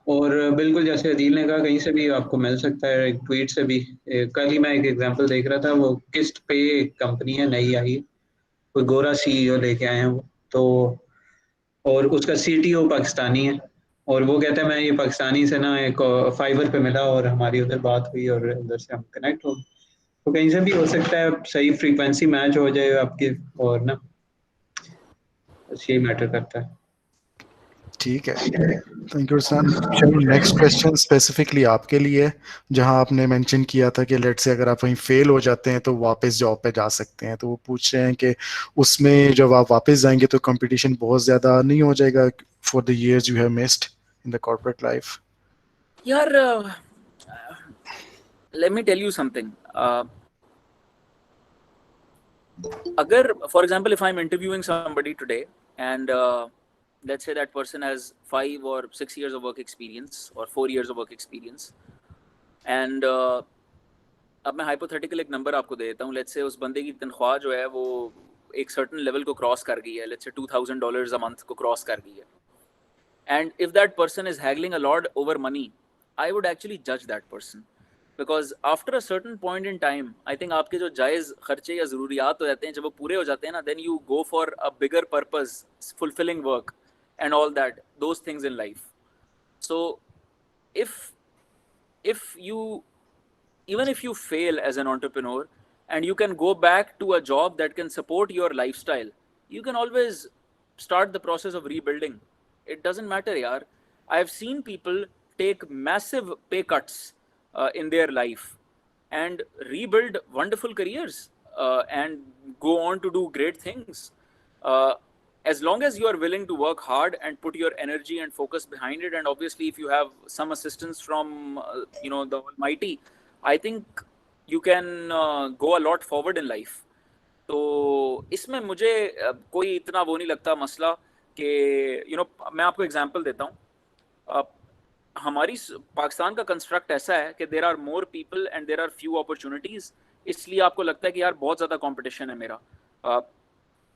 और बिल्कुल जैसे अदील ने कहा, कहीं से भी आपको मिल सकता है, एक ट्वीट से भी. कल ही मैं एक एग्जांपल देख रहा था, वो किस्ट पे एक कंपनी है, नई आई, कोई गोरा सीईओ लेके आए हैं वो तो, और उसका सीटीओ पाकिस्तानी है, और वो कहता है मैं ये पाकिस्तानी से ना एक फाइबर पे मिला और हमारी उधर बात हुई और उधर से हम कनेक्ट हो गए. तो कहीं से भी हो सकता है, सही फ्रीक्वेंसी मैच हो जाए आपके, और ना बस यही मैटर करता है। ठीक है, थैंक यू सर। चलो नेक्स्ट क्वेश्चन स्पेसिफिकली आपके लिए है, जहां आपने मेंशन किया था कि लेट्स से अगर आप वहीं फेल हो जाते हैं तो वापस जॉब पे जा सकते हैं, तो वो पूछ रहे हैं कि उसमें जब आप वापस जाएंगे तो कंपटीशन बहुत ज्यादा नहीं हो जाएगा for the years you have missed in the corporate life? यार, let me tell you something. Agar, for example, if I'm interviewing somebody today and let's say that person has 5 or 6 years of work experience or 4 years of work experience, and अब मैं hypothetical एक number आपको दे देता हूँ. Let's say उस बंदे की तनख्वाह जो है वो एक certain level को cross कर गई है. Let's say $2,000 a month को cross कर गई है. And if that person is haggling a lot over money, I would actually judge that person. Because after a certain point in time, I think आपके जो जायज़ खर्चे या ज़रूरियात हो जाते हैं, जब वो पूरे हो जाते हैं ना, then you go for a bigger purpose, fulfilling work and all that, those things in life. So if you, even if you fail as an entrepreneur and you can go back to a job that can support your lifestyle, you can always start the process of rebuilding. It doesn't matter, yaar. I've seen people take massive pay cuts in their life and rebuild wonderful careers and go on to do great things. As long as you are willing to work hard and put your energy and focus behind it, and obviously if you have some assistance from the Almighty, I think you can go a lot forward in life. तो इसमें मुझे कोई इतना वो नहीं लगता मसला कि मैं आपको एग्जांपल देता हूँ. हमारी पाकिस्तान का कंस्ट्रक्ट ऐसा है कि there are more people and there are few opportunities, इसलिए आपको लगता है कि यार बहुत ज़्यादा कंपटीशन है मेरा.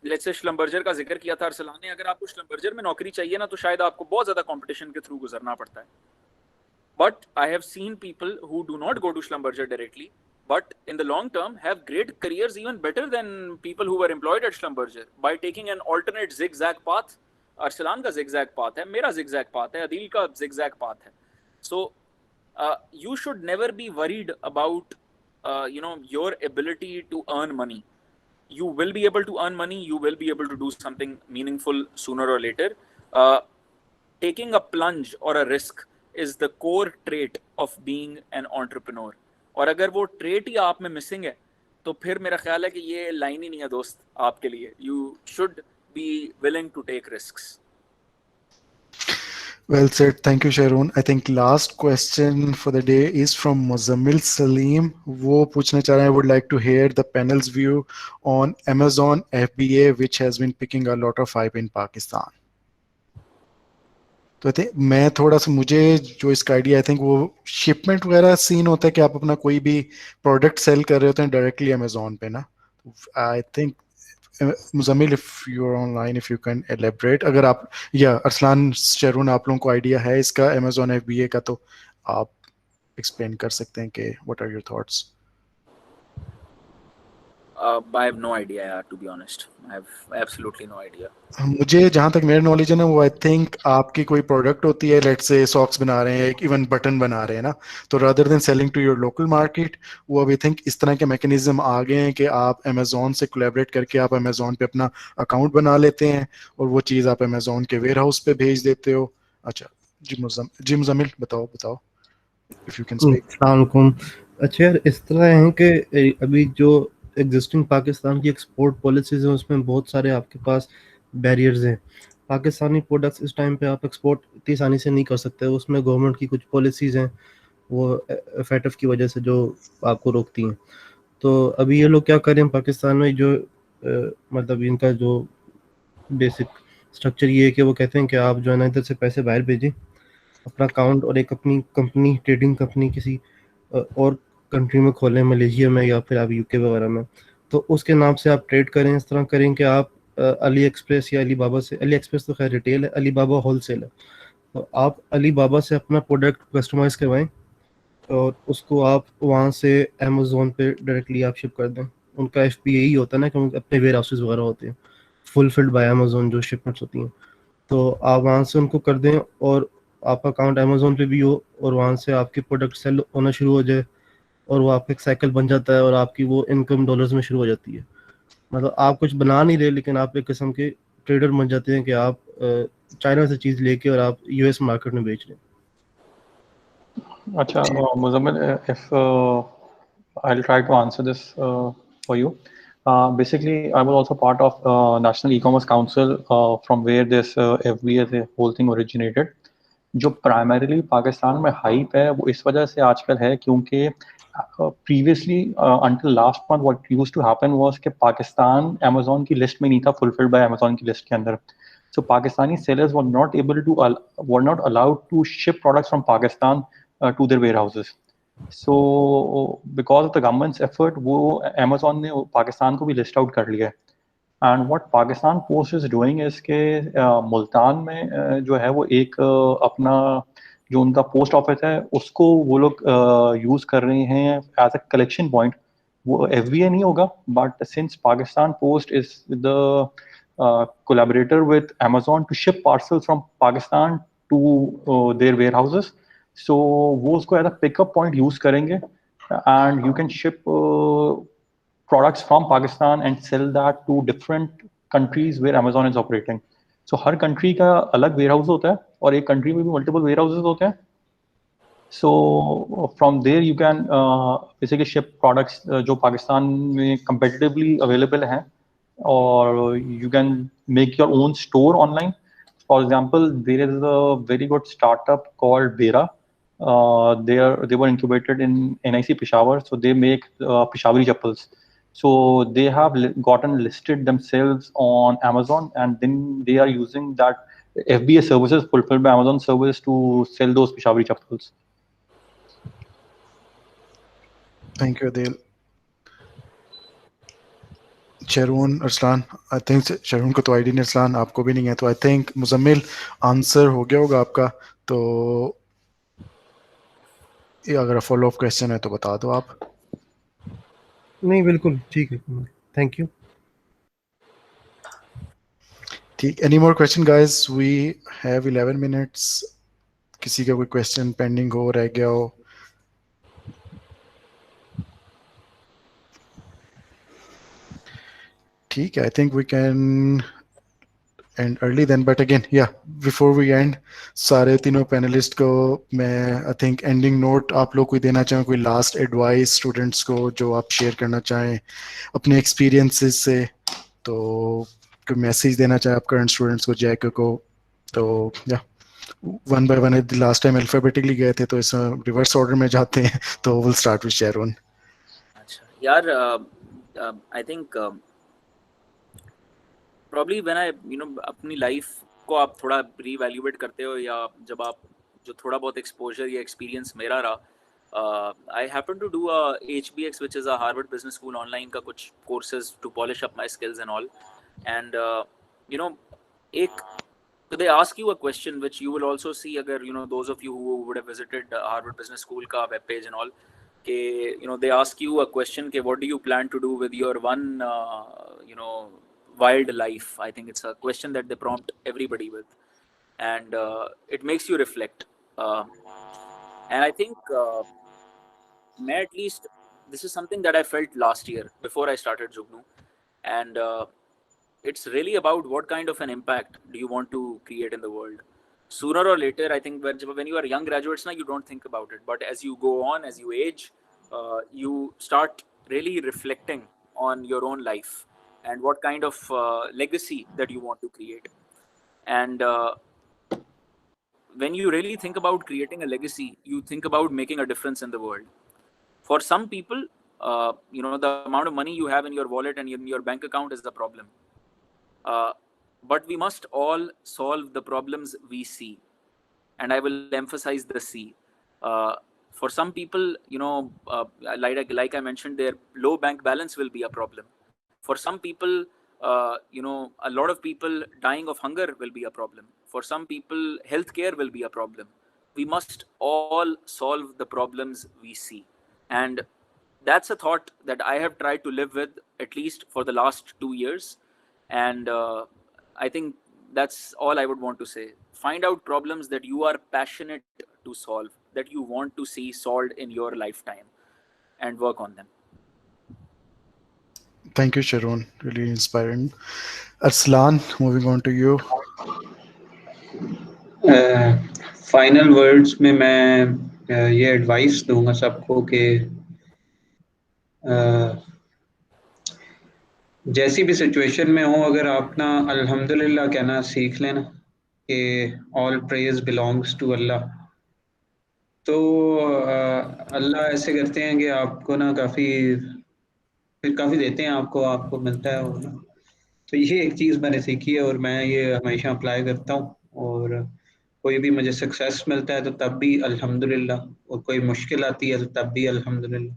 लेट्स से श्लम्बर्जर का जिक्र किया था अरसलान ने. अगर आपको श्लम्बर्जर में नौकरी चाहिए ना, तो शायद आपको बहुत ज़्यादा कंपटीशन के थ्रू गुजरना पड़ता है. But I have seen people who do not go to Schlumberger directly, but in the long term have great careers even better than people who were employed at Schlumberger by taking an alternate zigzag path. Arsalan ka zigzag path hai, mera zigzag path hai, Adil ka zigzag path hai. So you should never be worried about your ability to earn money. You will be able to earn money, you will be able to do something meaningful sooner or later. Taking a plunge or a risk is the core trait of being an entrepreneur. और अगर वो ट्रेट ही आप में मिसिंग है, तो फिर मेरा ख्याल है कि ये लाइन ही नहीं है दोस्त आपके लिए. You should be willing to take risks. Well said. Thank you, Sharon. I think last question for the day is from Muzammil Salim. वो पूछना चाह रहे हैं, would like to hear the panel's view on Amazon FBA, which has been picking a lot of hype in Pakistan. तो मैं थोड़ा सा, मुझे जो इसका आइडिया, आई थिंक वो शिपमेंट वगैरह सीन होता है कि आप अपना कोई भी प्रोडक्ट सेल कर रहे होते हैं डायरेक्टली अमेजोन पे ना. I think Muzammil, if you are online, if you can elaborate, अगर आप, या अरसलान, शरून, आप लोगों को आइडिया है इसका अमेजोन FBA का, तो आप एक्सप्लेन कर सकते हैं कि what are your thoughts. I have no idea, yaar, to be honest. I have absolutely no idea. मुझे जहाँ तक मेरा नॉलेज है ना, वो आई थिंक आपकी कोई प्रोडक्ट होती है, लेट्स से सॉक्स बना रहे हैं, इवन बटन बना रहे हैं ना, तो rather than selling to your local market, वो अब आई थिंक इस तरह के मैकेनिज्म आ गए हैं कि आप अमेजोन से कोलैबोरेट करके आप अमेजोन पे अपना अकाउंट बना लेते हैं और वो चीज़ आप अमेजोन के वेयर हाउस पे भेज देते हो. अच्छा जी मुजम्मिल, बताओ इफ यू कैन स्पीक. अस्सलाम वालेकुम. अच्छा यार, इस तरह है कि अभी जो एग्जिस्टिंग पाकिस्तान की एक्सपोर्ट पॉलिसीज हैं, उसमें बहुत सारे आपके पास बैरियर्स हैं. पाकिस्तानी प्रोडक्ट्स इस टाइम पे आप एक्सपोर्ट इतनी आसानी से नहीं कर सकते. उसमें गवर्नमेंट की कुछ पॉलिसीज हैं, वो FATF की वजह से जो आपको रोकती हैं. तो अभी ये लोग क्या कर रहे हैं पाकिस्तान में, जो मतलब इनका जो बेसिक स्ट्रक्चर ये है कि वो कहते हैं कि आप जो है ना इधर से पैसे बाहर भेजें अपना अकाउंट, और एक अपनी कंपनी, ट्रेडिंग कंपनी किसी और कंट्री में खोलें, मलेशिया में या फिर आप UK वगैरह में, तो उसके नाम से आप ट्रेड करें. इस तरह करें कि आप अली एक्सप्रेस या अलीबाबा से, अली एक्सप्रेस तो खैर रिटेल है, अलीबाबा होलसेल है, तो आप अलीबाबा से अपना प्रोडक्ट कस्टमाइज करवाएं और उसको आप वहाँ से अमेजोन पे डायरेक्टली आप शिप कर दें. उनका FBA ही होता है ना कि अपने वेयर हाउसेज वगैरह होते हैं फुलफिल्ड बाय अमेजोन, जो शिपमेंट्स होती हैं, तो आप वहाँ से उनको कर दें और आपका अकाउंट अमेजोन पे भी हो और वहाँ से आपके प्रोडक्ट सेल होना शुरू हो जाए. और वो आपका एक साइकिल बन जाता है और आपकी वो इनकम डॉलर्स में शुरू हो जाती है। मतलब आप कुछ बना नहीं रहे, लेकिन आप एक किस्म के ट्रेडर बन जाते हैं कि आप चाइना से चीज़ लेके और आप यूएस मार्केट में बेच रहे हैं। Acha, Muzammil, if I'll try to answer this for you. Basically, I was also part of National E-commerce Council, from where this FBA, the whole thing originated. जो प्राइमरीली पाकिस्तान में हाइप है वो इस वजह से आजकल है क्योंकि previously until last month what used to happen was कि पाकिस्तान अमेज़न की लिस्ट में नहीं था, फुलफिल्ड बाय अमेज़न की लिस्ट के अंदर. So Pakistani sellers were not able to were not allowed to ship products from Pakistan to their warehouses. So because of the government's effort, वो Amazon ने पाकिस्तान को भी लिस्ट आउट कर लिया है. And what Pakistan post is doing is के मुल्तान में जो है वो एक अपना जो उनका पोस्ट ऑफिस है उसको वो लोग यूज़ कर रहे हैं एज अ कलेक्शन पॉइंट. वो FBA नहीं होगा, but since Pakistan post is the collaborator with Amazon to ship parcels from Pakistan to their warehouses. So वो उसको as a pickup point use करेंगे and you can ship products from Pakistan and sell that to different countries where Amazon is operating. So her country का अलग warehouse होता है और एक country में भी multiple warehouses होते हैं. So from there you can basically ship products जो पाकिस्तान में competitively available हैं, or you can make your own store online. For example, there is a very good startup called Bera. They were incubated in NIC Peshawar, so they make Peshawari chappals. So they have gotten listed themselves on Amazon, and then they are using that FBA services fulfilled by Amazon service to sell those Peshawari chappals. Thank you, Adil. Sharun, Arsalan, I think Sharun को तो आईडी नहीं, अरसलान आपको भी नहीं है, तो आई थिंक मुजम्मिल आंसर हो गया होगा आपका. तो ये अगर फॉलो अप क्वेश्चन है तो बता दो आप. नहीं, बिल्कुल ठीक है, थैंक यू. ठीक, any more question guys? We have 11 minutes. किसी का कोई क्वेश्चन पेंडिंग हो, रह गया हो? ठीक है, I think we can end early then, but again या बिफोर वी एंड, सारे तीनों पैनलिस्ट को मैं आई थिंक एंडिंग नोट आप लोग कोई देना चाहें, कोई लास्ट एडवाइस स्टूडेंट्स को जो आप शेयर करना चाहें अपने एक्सपीरियंसेस से, तो कोई मैसेज देना चाहें आप करंट स्टूडेंट्स को, जैक को, तो या one by one. Last time alphabetically गए थे, तो इस रिवर्स ऑर्डर में जाते हैं, तो विल स्टार्ट विद शेरून. अच्छा यार, I think probably when I अपनी लाइफ को आप थोड़ा रीवैल्यूएट करते हो, या जब आप जो थोड़ा बहुत एक्सपोजर या एक्सपीरियंस मेरा रहा, I happen to do a HBX which is a Harvard Business School online का कुछ courses to polish up my skills and all. And एक they ask you a question which you will also see अगर those of you who would have visited Harvard Business School का web page and all, के they ask you a question के what do you plan to do with your one wild life. I think it's a question that they prompt everybody with, and it makes you reflect. And I think मैं at least this is something that I felt last year before I started Jugnu, and it's really about what kind of an impact do you want to create in the world. Sooner or later, I think when you are young graduates now, you don't think about it, but as you go on, as you age, you start really reflecting on your own life and what kind of legacy that you want to create. And when you really think about creating a legacy, you think about making a difference in the world. For some people, the amount of money you have in your wallet and in your bank account is the problem. But we must all solve the problems we see. And I will emphasize the see. For some people, like I mentioned, their low bank balance will be a problem. For some people, a lot of people dying of hunger will be a problem. For some people, healthcare will be a problem. We must all solve the problems we see. And that's a thought that I have tried to live with at least for the last 2 years. And I think that's all I would want to say. Find out problems that you are passionate to solve, that you want to see solved in your lifetime. and work on them. Thank you, Sharon. Really inspiring. Arslan, moving on to you. Final words में मैं ये एडवाइस दूंगा सबको कि जैसी भी सिचुएशन में हो, अगर आप ना अल्हम्दुलिल्लाह कहना सीख लेना कि all praise belongs to Allah, तो अल्लाह ऐसे करते हैं कि आपको ना काफ़ी देते हैं, आपको मिलता है। और तो ये एक चीज़ मैंने सीखी है और मैं ये हमेशा अप्लाई करता हूँ। और कोई भी मुझे सक्सेस मिलता है तो तब भी अल्हम्दुलिल्लाह, और कोई मुश्किल आती है तो तब भी अल्हम्दुलिल्लाह।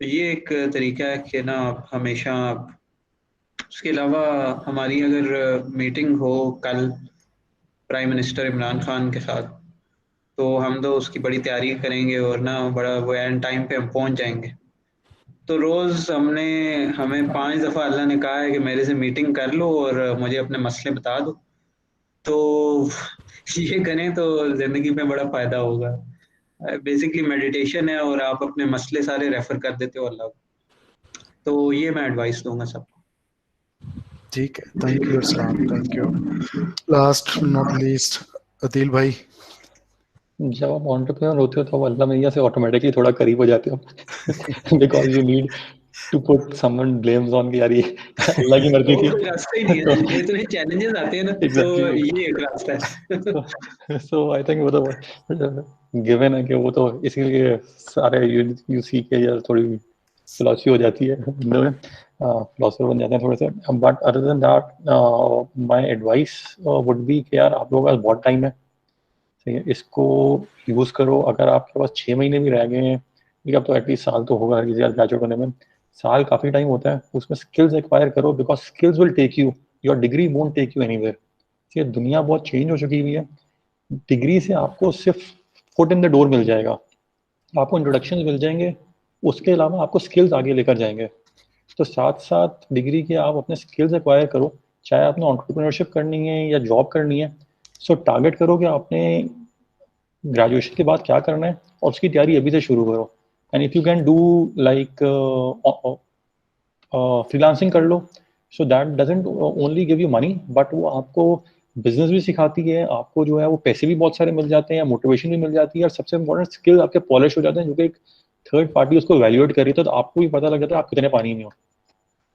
तो ये एक तरीका है कि ना आप हमेशा उसके अलावा हमारी अगर मीटिंग हो कल प्राइम मिनिस्टर इमरान खान के साथ, तो हम तो उसकी बड़ी तैयारी करेंगे और ना बड़ा वो एंड टाइम पे हम पहुंच जाएंगे। तो रोज़ हमें 5 दफ़ा अल्लाह ने कहा है कि मेरे से मीटिंग कर लो और मुझे अपने मसले बता दो। तो ये करें तो ज़िंदगी में बड़ा फ़ायदा होगा। बेसिकली मेडिटेशन है और आप अपने मसले सारे रेफर कर देते हो अल्लाह को। तो ये मैं एडवाइस दूंगा सबको। ठीक है, thank you Arsalan, thank you. Last not least, Adeel भाई। जब आप एंटरप्रेन्योर होते हो तो अल्लाह मैया से ऑटोमेटिकली थोड़ा करीब हो जाते हो because you need to put someone blames on कि यार ये अल्लाह की मर्जी थी। कोई रास्ता ही नहीं है, इतने चैलेंजेस आते हैं ना, तो Exactly. ये एक रास्ता है। So I think वो तो गिवन है कि वो तो इसीलिए सारे यू सी के या थोड़ी फिलॉसफी हो जाती है, फिलोसफर बन जाते हैं थोड़े से। But other than that my advice would be कि यार आप लोगों के पास बहुत टाइम है, ठीक है, इसको यूज़ करो। अगर आपके पास 6 महीने भी रह गए हैं, ठीक है, अब तो एटलीस्ट साल तो होगा किसी ग्रेजुएट होने में, साल काफ़ी टाइम होता है, उसमें स्किल्स एक्वायर करो because skills will take you, your degree won't take you anywhere. ठीक है, दुनिया बहुत चेंज हो चुकी हुई है, डिग्री से आपको सिर्फ फुट इन द डोर मिल जाएगा, आपको इंट्रोडक्शन मिल जाएंगे, उसके अलावा आपको स्किल्स आगे लेकर जाएंगे। तो साथ साथ डिग्री के आप अपने स्किल्स एक्वायर करो, चाहे आपने एंटरप्रेन्योरशिप करनी है या जॉब करनी है। सो टारगेट करो कि आपने ग्रेजुएशन के बाद क्या करना है और उसकी तैयारी अभी से शुरू करो। And if you can do like freelancing कर लो, so that doesn't only give you money but वो आपको बिजनेस भी सिखाती है, आपको जो है वो पैसे भी बहुत सारे मिल जाते हैं, मोटिवेशन भी मिल जाती है, और सबसे इंपॉर्टेंट स्किल आपके पॉलिश हो जाते हैं, जो कि एक थर्ड पार्टी उसको वैल्यूएट करी तो आपको भी पता लग जाता है आप कितने पानी में हो।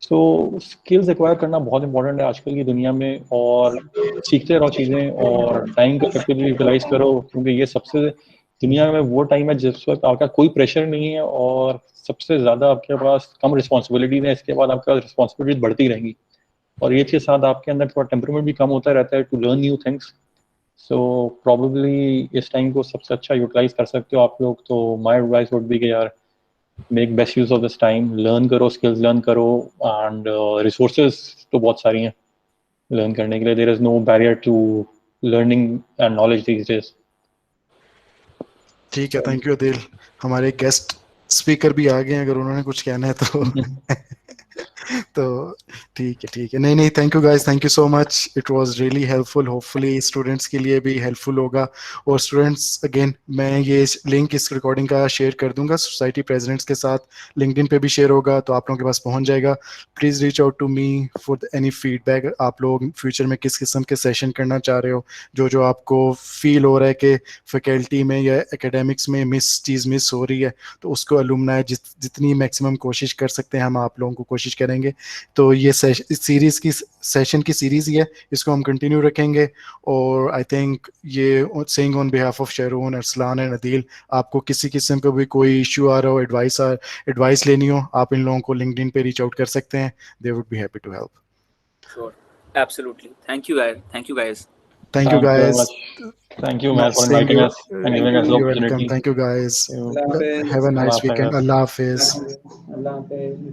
सो स्किल्स एक्वायर करना बहुत इंपॉर्टेंट है आजकल की दुनिया में, और सीखते रहो चीज़ें और टाइम को इफेक्टिवली यूटिलाइज करो, क्योंकि ये सबसे दुनिया में वो टाइम है जिस वक्त आपका कोई प्रेशर नहीं है और सबसे ज़्यादा आपके पास कम रिस्पॉन्सिबिलिटी है। इसके बाद आपके पास रिस्पॉन्सिबिलिटी बढ़ती रहेंगी, और ये के साथ आपके अंदर थोड़ा टेम्परमेंट भी कम होता रहता है to learn new things. So probably इस टाइम को सबसे अच्छा यूटिलाइज कर सकते हो आप लोग। तो माय एडवाइस वुड बी कि यार make best use of this time, learn करो, स्किल्स लर्न करो, एंड रिसोर्सेज तो बहुत सारी हैं लर्न करने के लिए। There is no barrier to learning and knowledge these days. ठीक है, थैंक यू अदील। हमारे गेस्ट स्पीकर भी आ गए हैं, अगर उन्होंने कुछ कहना है तो तो ठीक है, नहीं thank you guys, thank you so much, it was really helpful. Hopefully students के लिए भी हेल्पफुल होगा। और स्टूडेंट्स अगेन मैं ये लिंक इस रिकॉर्डिंग का शेयर कर दूंगा सोसाइटी प्रेसिडेंट्स के साथ, लिंक्डइन पे भी शेयर होगा तो आप लोगों के पास पहुंच जाएगा। Please reach out to me for any feedback, आप लोग फ्यूचर में किस किस्म के सेशन करना चाह रहे हो, जो आपको फील हो रहा है कि फैकल्टी में या एकेडमिक्स में चीज़ मिस हो रही है, तो उसको अलुमनाई जितनी मैक्सिमम कोशिश कर सकते हैं हम आप लोगों को कोशिश करेंगे। तो ये सीरीज की सेशन की सीरीज ही है, इसको हम कंटिन्यू रखेंगे। और आई थिंक ये saying on behalf of Sharoon, Arsalan and Adeel, आपको किसी किस्म का भी कोई इशू आ रहा हो, एडवाइस लेनी हो, आप इन लोगों को लिंक्डइन पे रीच आउट कर सकते हैं, they would be happy to help. Sure, absolutely. Thank you guys. Thank you guys. Thank you very much. Thank you, man, for Same inviting you. us and giving us the You're opportunity. welcome. Thank you guys. अल्लाह हाफिज़। Have a nice Allah weekend. Hafiz. Allah Hafiz. अल्लाह हाफिज़।